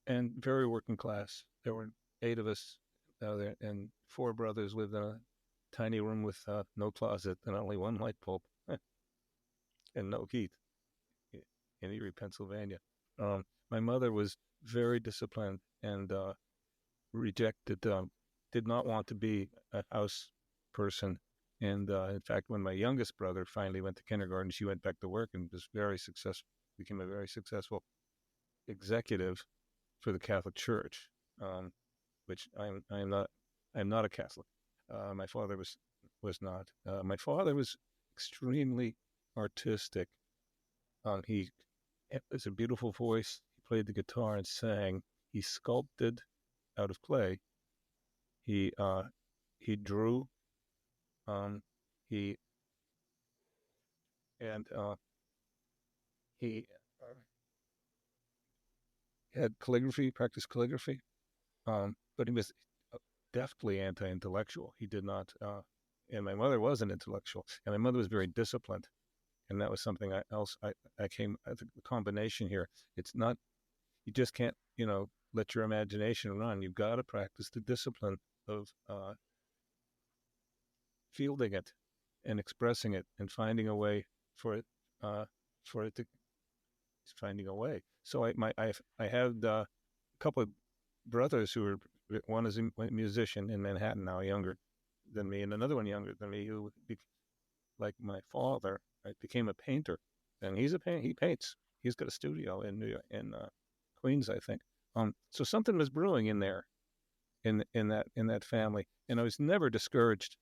and very working class. There were eight of us there, and four brothers lived in a tiny room with no closet and only one light bulb and no heat in Erie, Pennsylvania. my mother was very disciplined and rejected, did not want to be a house person. And in fact, when my youngest brother finally went to kindergarten, she went back to work and was very successful, became a very successful executive for the Catholic Church, which I'm not. I'm not a Catholic. My father was not. My father was extremely artistic. He has a beautiful voice. He played the guitar and sang. He sculpted out of clay. He drew. Um, he and he had calligraphy, practiced calligraphy. But he was deftly anti-intellectual. He did not. And my mother was an intellectual, and my mother was very disciplined, and that was something I came. I think the combination here. It's not. You just can't. Let your imagination run. You've got to practice the discipline of fielding it and expressing it and finding a way for it for it to finding a way. So I had a couple of brothers who were, one is a musician in Manhattan now, younger than me, and another one younger than me who, like my father, right, became a painter, and he paints. He's got a studio in New York, in Queens, I think. So something was brewing in there, in that family, and I was never discouraged,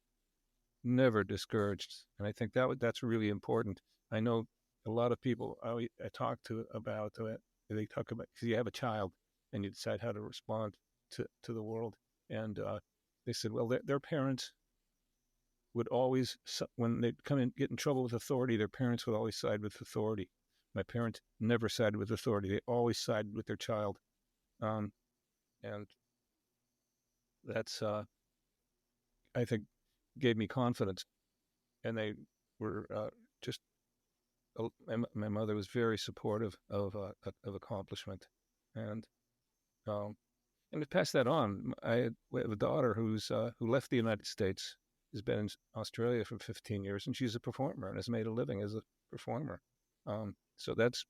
and I think that's really important. I know a lot of people I talk to about it. They talk about, because you have a child and you decide how to respond to the world, and they said, well, their parents would always, when they'd come and get in trouble with authority, their parents would always side with authority. My parents never sided with authority; they always sided with their child, um, and that's I think gave me confidence. And they were just my mother was very supportive of accomplishment, and um, and to pass that on, we have a daughter who left the United States, has been in Australia for 15 years, and she's a performer and has made a living as a performer. So that's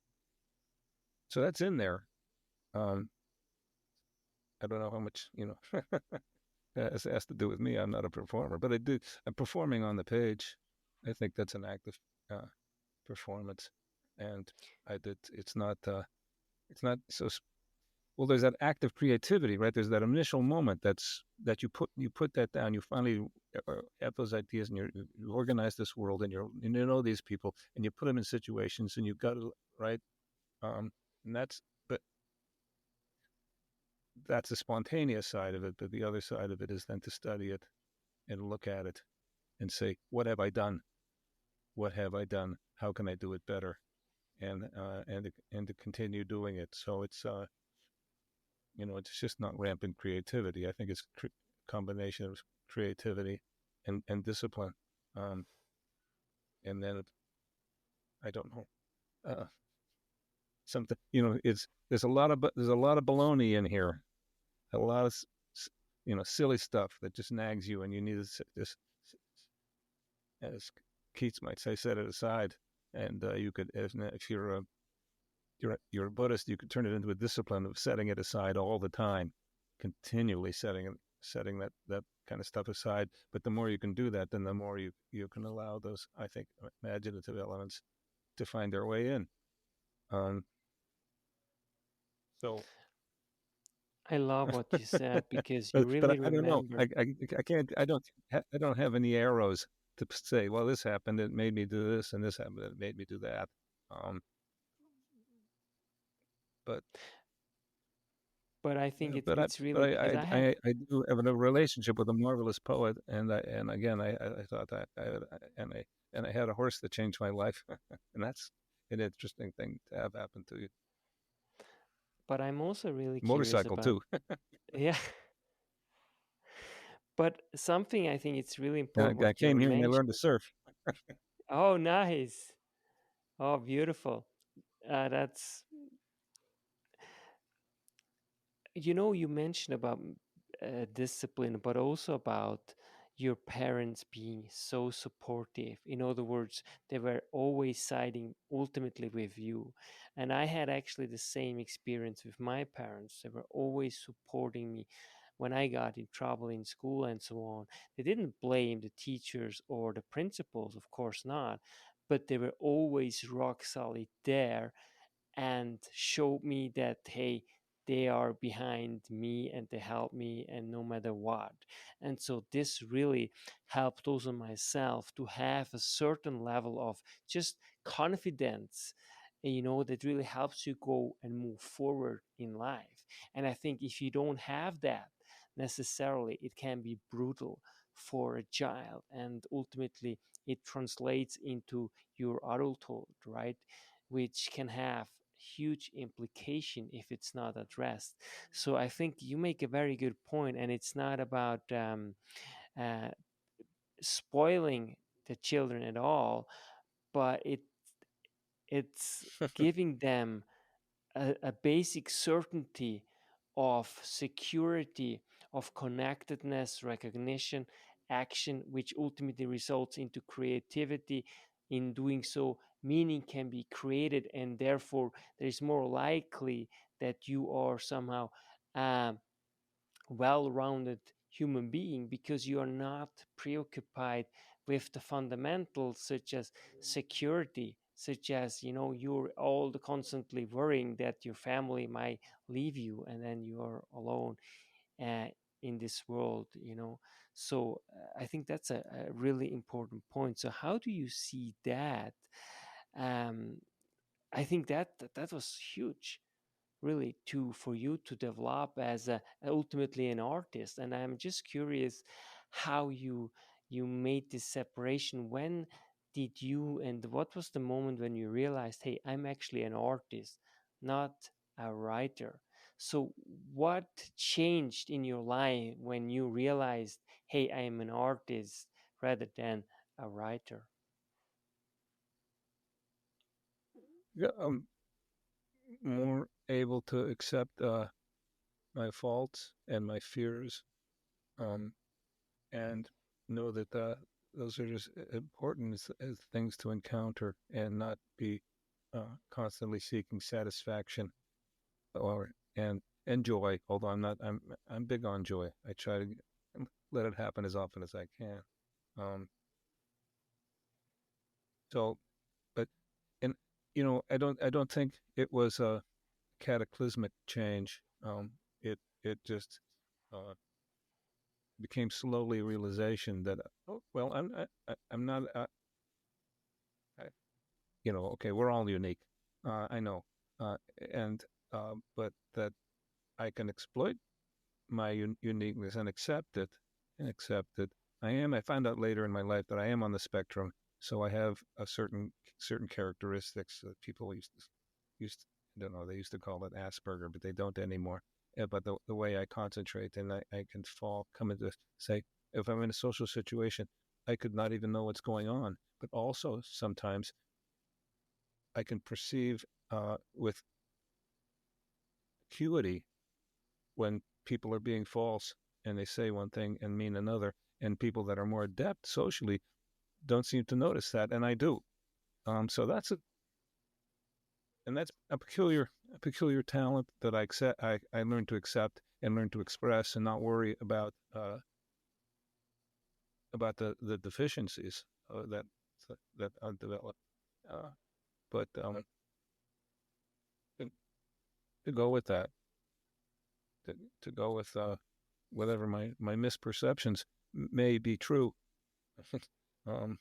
in there. Um, I don't know how much has to do with me. I'm not a performer, but I do. I'm performing on the page. I think that's an active uh, performance, and I did. It's not. It's not so. Well, there's that active creativity, right? There's that initial moment that you put that down. You finally have those ideas, and you organize this world, and you know these people, and you put them in situations, and you've got to, right. Um, and that's the spontaneous side of it. But the other side of it is then to study it and look at it and say, what have I done? What have I done? How can I do it better? And to continue doing it. So it's just not rampant creativity. I think it's a combination of creativity and discipline. Um, and then I don't know, something. It's there's a lot of baloney in here, a lot of silly stuff that just nags you, and you need to just, as Keats might say, set it aside. And you could, if you're a Buddhist, you could turn it into a discipline of setting it aside all the time, continually setting that kind of stuff aside. But the more you can do that, then the more you can allow those, I think, imaginative elements to find their way in. Um, so, I love what you said because you but really I don't know. remember. I can't. I don't have any arrows to say. Well, this happened. It made me do this, and this happened. It made me do that. Um, but But I think but I it's really because I have. I do have a relationship with a marvelous poet, and again I thought that and I had a horse that changed my life, and that's an interesting thing to have happen to you. But I'm also really curious Motorcycle about. too. Yeah, but something I think it's really important I what came you're here and I learned to mentioning. surf. Oh, nice. Oh, beautiful. That's, you mentioned about discipline, but also about your parents being so supportive. In other words, they were always siding ultimately with you. And I had actually the same experience with my parents. They were always supporting me when I got in trouble in school and so on. They didn't blame the teachers or the principals, of course not, but they were always rock solid there and showed me that, hey, they are behind me and they help me, and no matter what. And so this really helped also myself to have a certain level of just confidence, that really helps you go and move forward in life. And I think if you don't have that necessarily, it can be brutal for a child, and ultimately it translates into your adulthood, right? Which can have huge implication if it's not addressed. So I think you make a very good point, and it's not about uh, spoiling the children at all, but it's giving them a basic certainty of security, of connectedness, recognition, action, which ultimately results into creativity. In doing so, meaning can be created, and therefore there is more likely that you are somehow um, well-rounded human being, because you are not preoccupied with the fundamentals such as security, such as, you're all constantly worrying that your family might leave you and then you are alone uh, in this world. So I think that's a really important point. So how do you see that? um, I think that was huge, really, to for you to develop as ultimately an artist. And I'm just curious how you made this separation. When did you, and what was the moment when you realized, hey, I'm actually an artist, not a writer? So what changed in your life when you realized, hey, I am an artist rather than a writer? Yeah, I'm more able to accept my faults and my fears, um, and know that those are just important as things to encounter, and not be constantly seeking satisfaction or and joy. Although I'm big on joy. I try to let it happen as often as I can. Um, so, but and I don't think it was a cataclysmic change. It just uh, became slowly a realization that, oh well, I'm not I, okay, we're all unique. I know, uh, and but that I can exploit my uniqueness and accept it. I found out later in my life that I am on the spectrum, so I have a certain characteristics that people used I don't know, they used to call it Asperger, but they don't anymore. But the way I concentrate, and I can come into, say, if I'm in a social situation, I could not even know what's going on. But also sometimes I can perceive with acuity when people are being false and they say one thing and mean another, and people that are more adept socially don't seem to notice that, and I do. So that's a peculiar talent that I learned to accept and learn to express, and not worry about the deficiencies that are developed. Uh, but to, to go with that, to, to go with whatever my misperceptions may be true, um,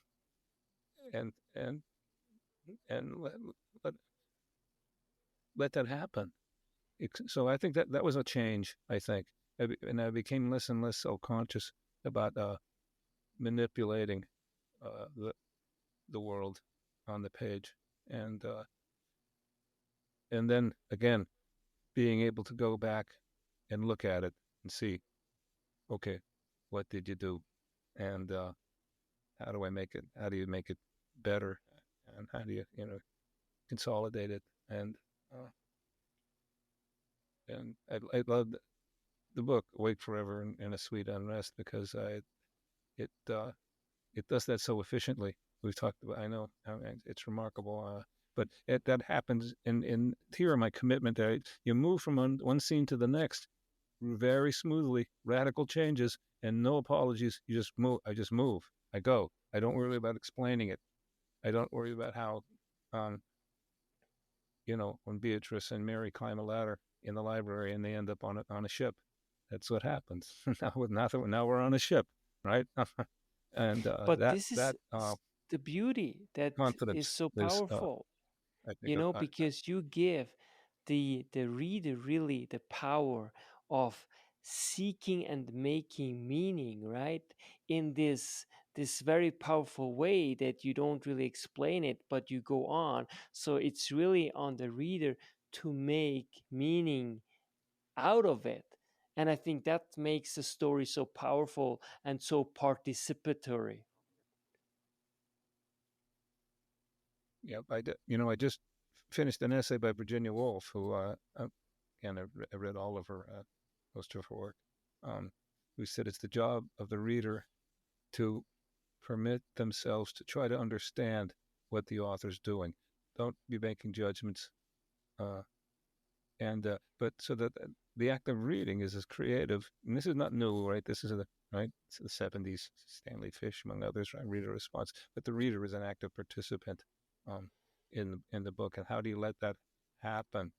and and and let, let that happen. So I think that was a change. I think, and I became less and less self-conscious about manipulating the world on the page, and and then again being able to go back and look at it and see, okay, what did you do, and how do you make it better, and how do you consolidate it, uh, and I loved the book Awake Forever and A Sweet Unrest, because it it does that so efficiently. We've talked about. I know it's remarkable. That happens in here. My commitment that you move from one scene to the next very smoothly, radical changes, and no apologies. You just move. I just move. I go. I don't worry about explaining it. I don't worry about how, um, when Beatrice and Mary climb a ladder in the library and they end up on a ship. That's what happens. Now we're on a ship, right? And But that this is that the beauty that is confidence so is, powerful, I think, because you give the reader really the power of seeking and making meaning, right? In this very powerful way that you don't really explain it, but you go on. So it's really on the reader to make meaning out of it. And I think that makes the story so powerful and so participatory. yeah. I just finished an essay by Virginia Woolf, who again I read all of her most of her work. Um, who said it's the job of the reader to permit themselves to try to understand what the author's doing. Don't be making judgments. Uh, and but so that the act of reading is as creative, and this is not new, right? This is right. It's the '70s. Stanley Fish, among others, right? Reader response, but the reader is an active participant um, in the book. And how do you let that happen?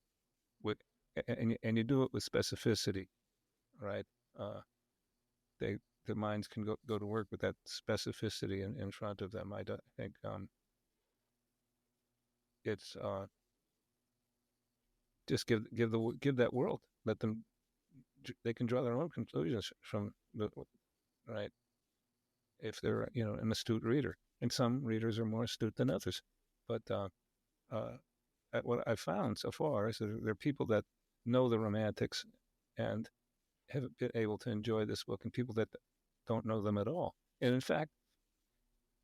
With and you do it with specificity, right? Uh, they the minds can go to work with that specificity in front of them. I think it's just give that world. Let them they can draw their own conclusions from the right if they're an astute reader. And some readers are more astute than others. But uh, what I found so far is that there are people that know the romantics and have been able to enjoy this book, and people that don't know them at all. And in fact,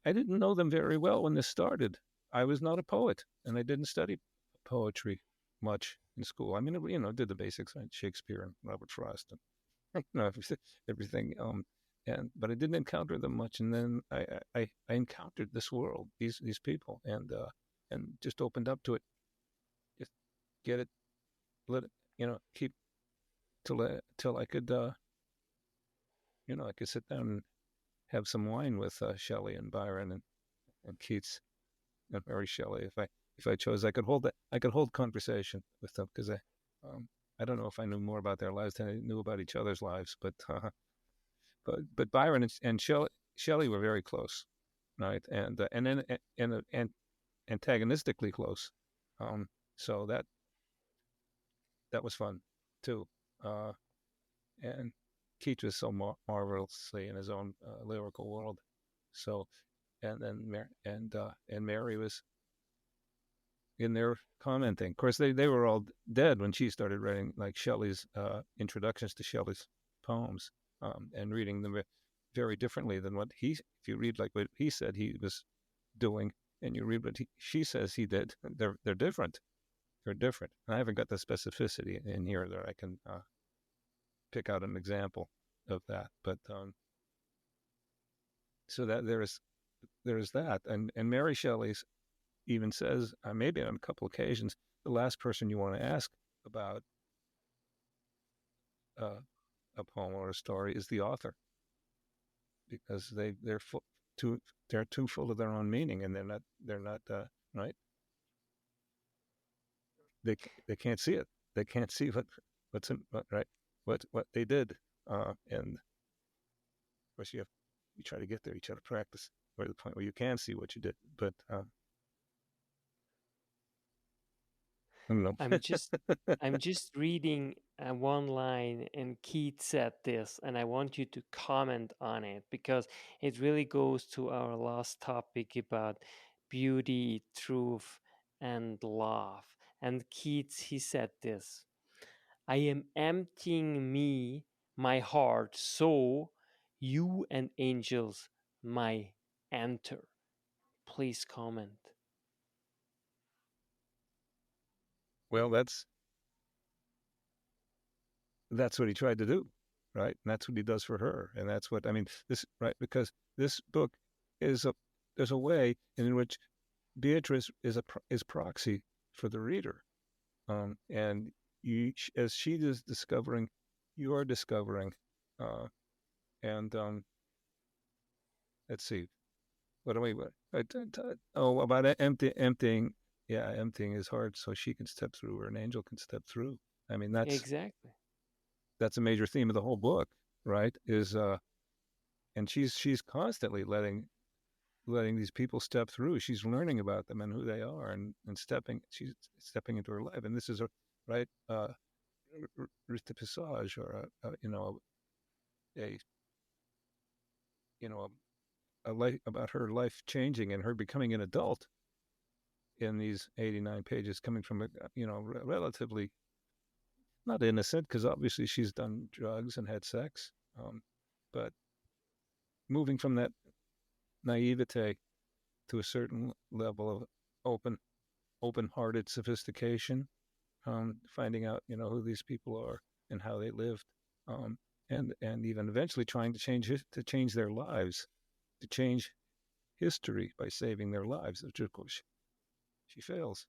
I didn't know them very well when this started. I was not a poet, and I didn't study poetry much in school. I mean, did the basics, like Shakespeare and Robert Frost, and everything. And but I didn't encounter them much, and then I encountered this world, these people, and just opened up to it. Just get it, let it, keep till I could, I could sit down and have some wine with Shelley and Byron and Keats and Mary Shelley. If I chose, I could hold conversation with them because I don't know if I knew more about their lives than I knew about each other's lives, but Byron and Shelley were very close, right? And then and antagonistically close. Um, so that was fun too. Uh, and Keats was so marvelously in his own lyrical world. So and then and Mary was in there commenting. Of course, they were all dead when she started writing like Shelley's introductions to Shelley's poems, and reading them very differently than what he. If you read like what he said he was doing, and you read what she says he did, they're different. They're different. And I haven't got the specificity in here that I can pick out an example of that, but so that there's that, and Mary Shelley's even says, maybe on a couple occasions, the last person you want to ask about uh, a poem or a story is the author, because too they're too full of their own meaning, and they're not right. They can't see it. They can't see what's in, right what they did, and of course you try to get there. You try to practice where the point where you can see what you did, but I don't I'm just know. I'm just reading one line, and Keith said this, and I want you to comment on it because it really goes to our last topic about beauty, truth, and love. And Keats, he said this: I am emptying my heart, so you and angels may enter. Please comment. Well, that's what he tried to do, right? And that's what he does for her, and that's what I mean. This right because this book is a there's a way in which Beatrice is proxy for the reader, and you as she is discovering, you are discovering, uh, and let's see, what do we what? Oh, about emptying. Yeah, emptying his heart so she can step through, or an angel can step through. I mean, Exactly. that's a major theme of the whole book, right? Is and she's constantly letting these people step through. She's learning about them and who they are, and she's stepping into her life. And this is a right rite de passage, or a a you know a life about her life changing and her becoming an adult in these 89 pages, coming from a relatively not innocent, because obviously she's done drugs and had sex, but moving from that naivete to a certain level of open open-hearted sophistication, finding out who these people are and how they lived, um, and even eventually trying to change their lives, to change history by saving their lives. Which of course she fails,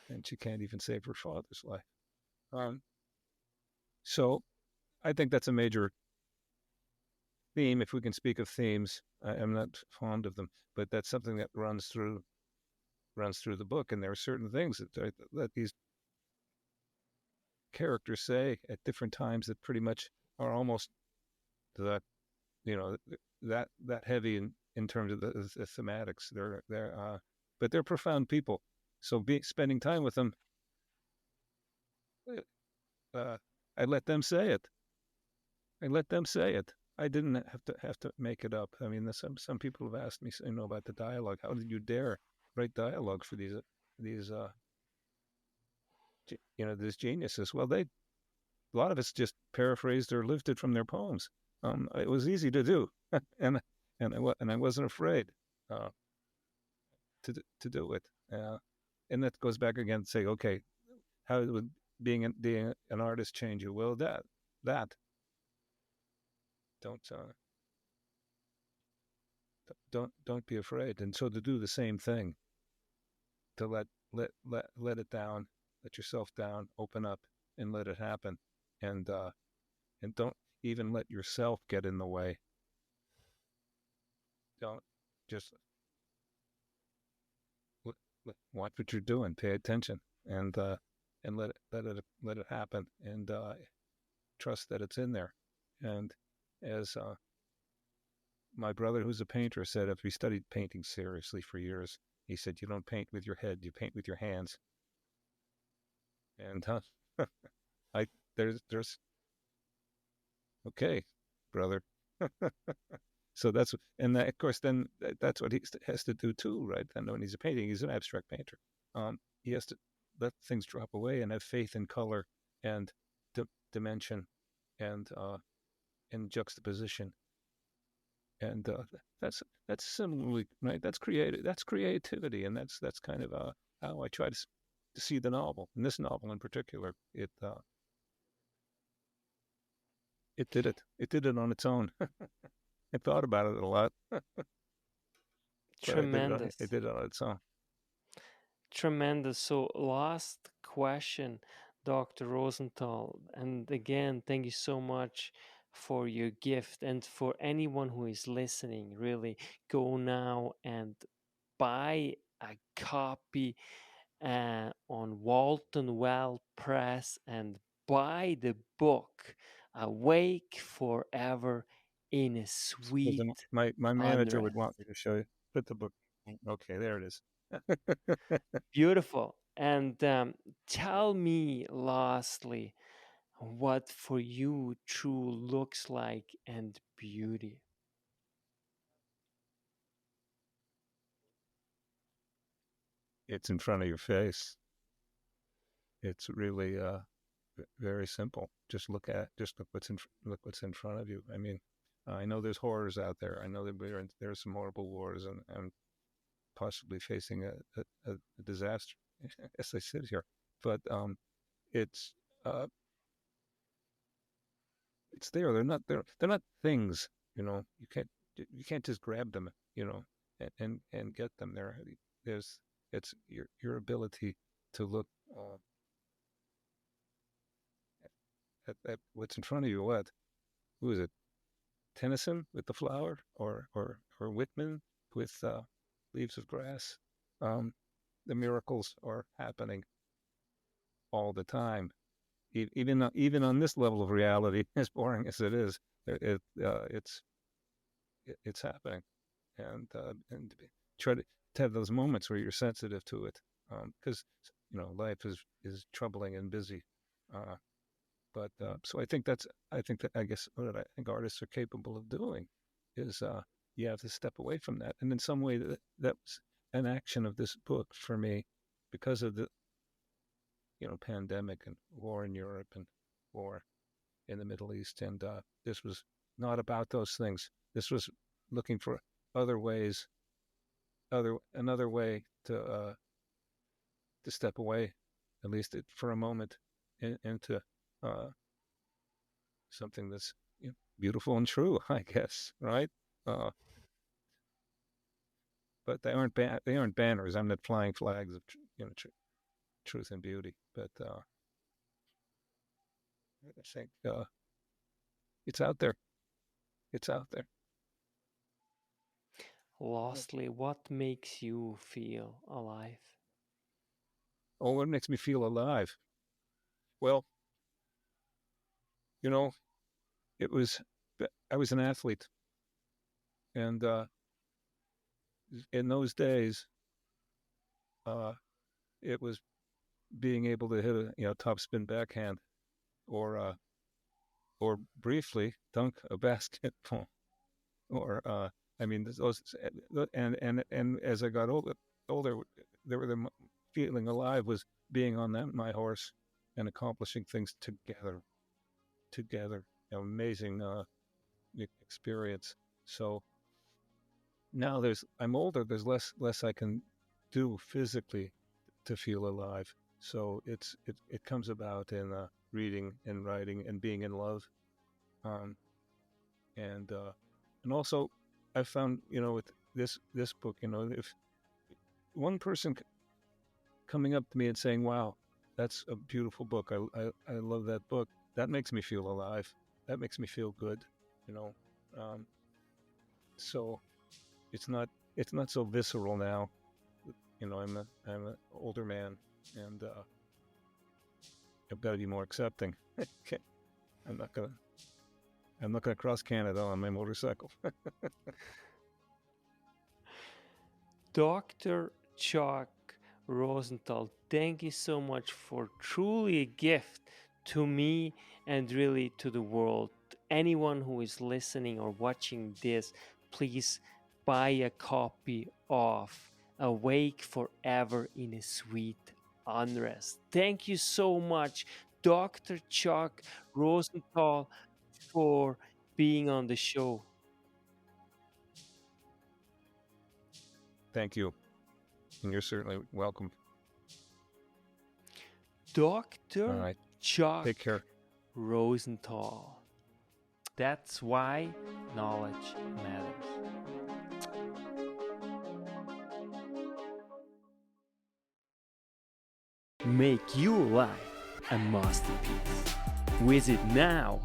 and she can't even save her father's life. Um, so I think that's a major theme, if we can speak of themes. I'm not fond of them, but that's something that runs through the book, and there are certain things that these characters say at different times that pretty much are almost that you know that heavy in terms of the thematics. But they're profound people. So spending time with them, uh, I let them say it. I let them say it. I didn't have to make it up. I mean, some people have asked me, about the dialogue. How did you dare write dialogue for these these geniuses? Well, a lot of it's just paraphrased or lifted from their poems. It was easy to do, and and I wasn't afraid uh, to do it. And that goes back again to say, okay, how would being an artist change you? Well, that don't don't be afraid, and so to do the same thing, to let it down, let yourself down, open up, and let it happen, and don't even let yourself get in the way. Don't just watch what you're doing, pay attention, and let it happen, and trust that it's in there. And as my brother, who's a painter, said, after he studied painting seriously for years, he said, "You don't paint with your head; you paint with your hands." And I there's okay, brother. So and that, of course, then that's what he has to do too, right? And when he's a painting, he's an abstract painter. He has to let things drop away and have faith in color and dimension and juxtaposition, and that's similarly right. That's creative. That's creativity, and that's kind of how I try to see the novel. In this novel in particular, it did it. It did it on its own. I thought about it a lot, but I did it. It Tremendous. did it on its own. Tremendous. So, last question, Dr. Rosenthal. And again, thank you so much for your gift. And for anyone who is listening, really go now and buy a copy on Walton Well Press and buy the book Awake Forever in a Well, Sweet then my manager would Unrest. want me to show you. Put the book. Okay, there it is. Beautiful. And tell me lastly what for you true looks like and beauty. It's in front of your face. It's really very simple. Just look what's in front of you. I mean, I know there's horrors out there. I know that there's some horrible wars, and possibly facing a disaster as I sit here. But it's uh, it's there. They're not things. You know, you can't just grab them. You know, and get them there. There's it's your ability to look at what's in front of you. What? Who is it? Tennyson with the flower, or Whitman with leaves of grass. Um, the miracles are happening all the time. Even on this level of reality, as boring as it is, it's happening, and try to have those moments where you're sensitive to it, because life is troubling and busy. Uh, but so I think that I guess what I think artists are capable of doing is you have to step away from that, and in some way that was an action of this book for me, because of the pandemic and war in Europe and war in the Middle East, and this was not about those things. This was looking for other ways, another way to step away, at least for a moment, into uh, something that's beautiful and true, I guess, right? Uh, but they aren't banners. I'm not flying flags of truth and beauty. But I think it's out there. It's out there. Lastly, what makes you feel alive? Oh, what makes me feel alive? Well, you know, it was I was an athlete, and in those days, uh, it was being able to hit a topspin backhand, or briefly dunk a basketball, or I mean those, and as I got older, there were the feeling alive was being on that my horse and accomplishing things together. Amazing experience. So now I'm older. There's less I can do physically to feel alive. So it comes about in reading and writing and being in love, um, and also I found with this book, if one person coming up to me and saying, "Wow, that's a beautiful book. I love that book," that makes me feel alive. That makes me feel good, you know. Um, so it's not so visceral now. I'm an older man, and I've got to be more accepting. Okay. I'm not gonna I'm not gonna cross Canada on my motorcycle. Dr. Chuck Rosenthal, thank you so much for truly a gift to me and really to the world. Anyone who is listening or watching this, please buy a copy of Awake Forever in a Sweet Unrest. Thank you so much, Dr. Chuck Rosenthal, for being on the show. Thank you, and you're certainly welcome. All Dr. right, Chuck take care. Rosenthal. That's why knowledge matters. Make your life a masterpiece. Visit now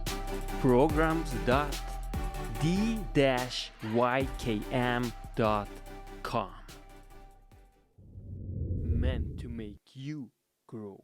programs.d-ykm.com. Meant to make you grow.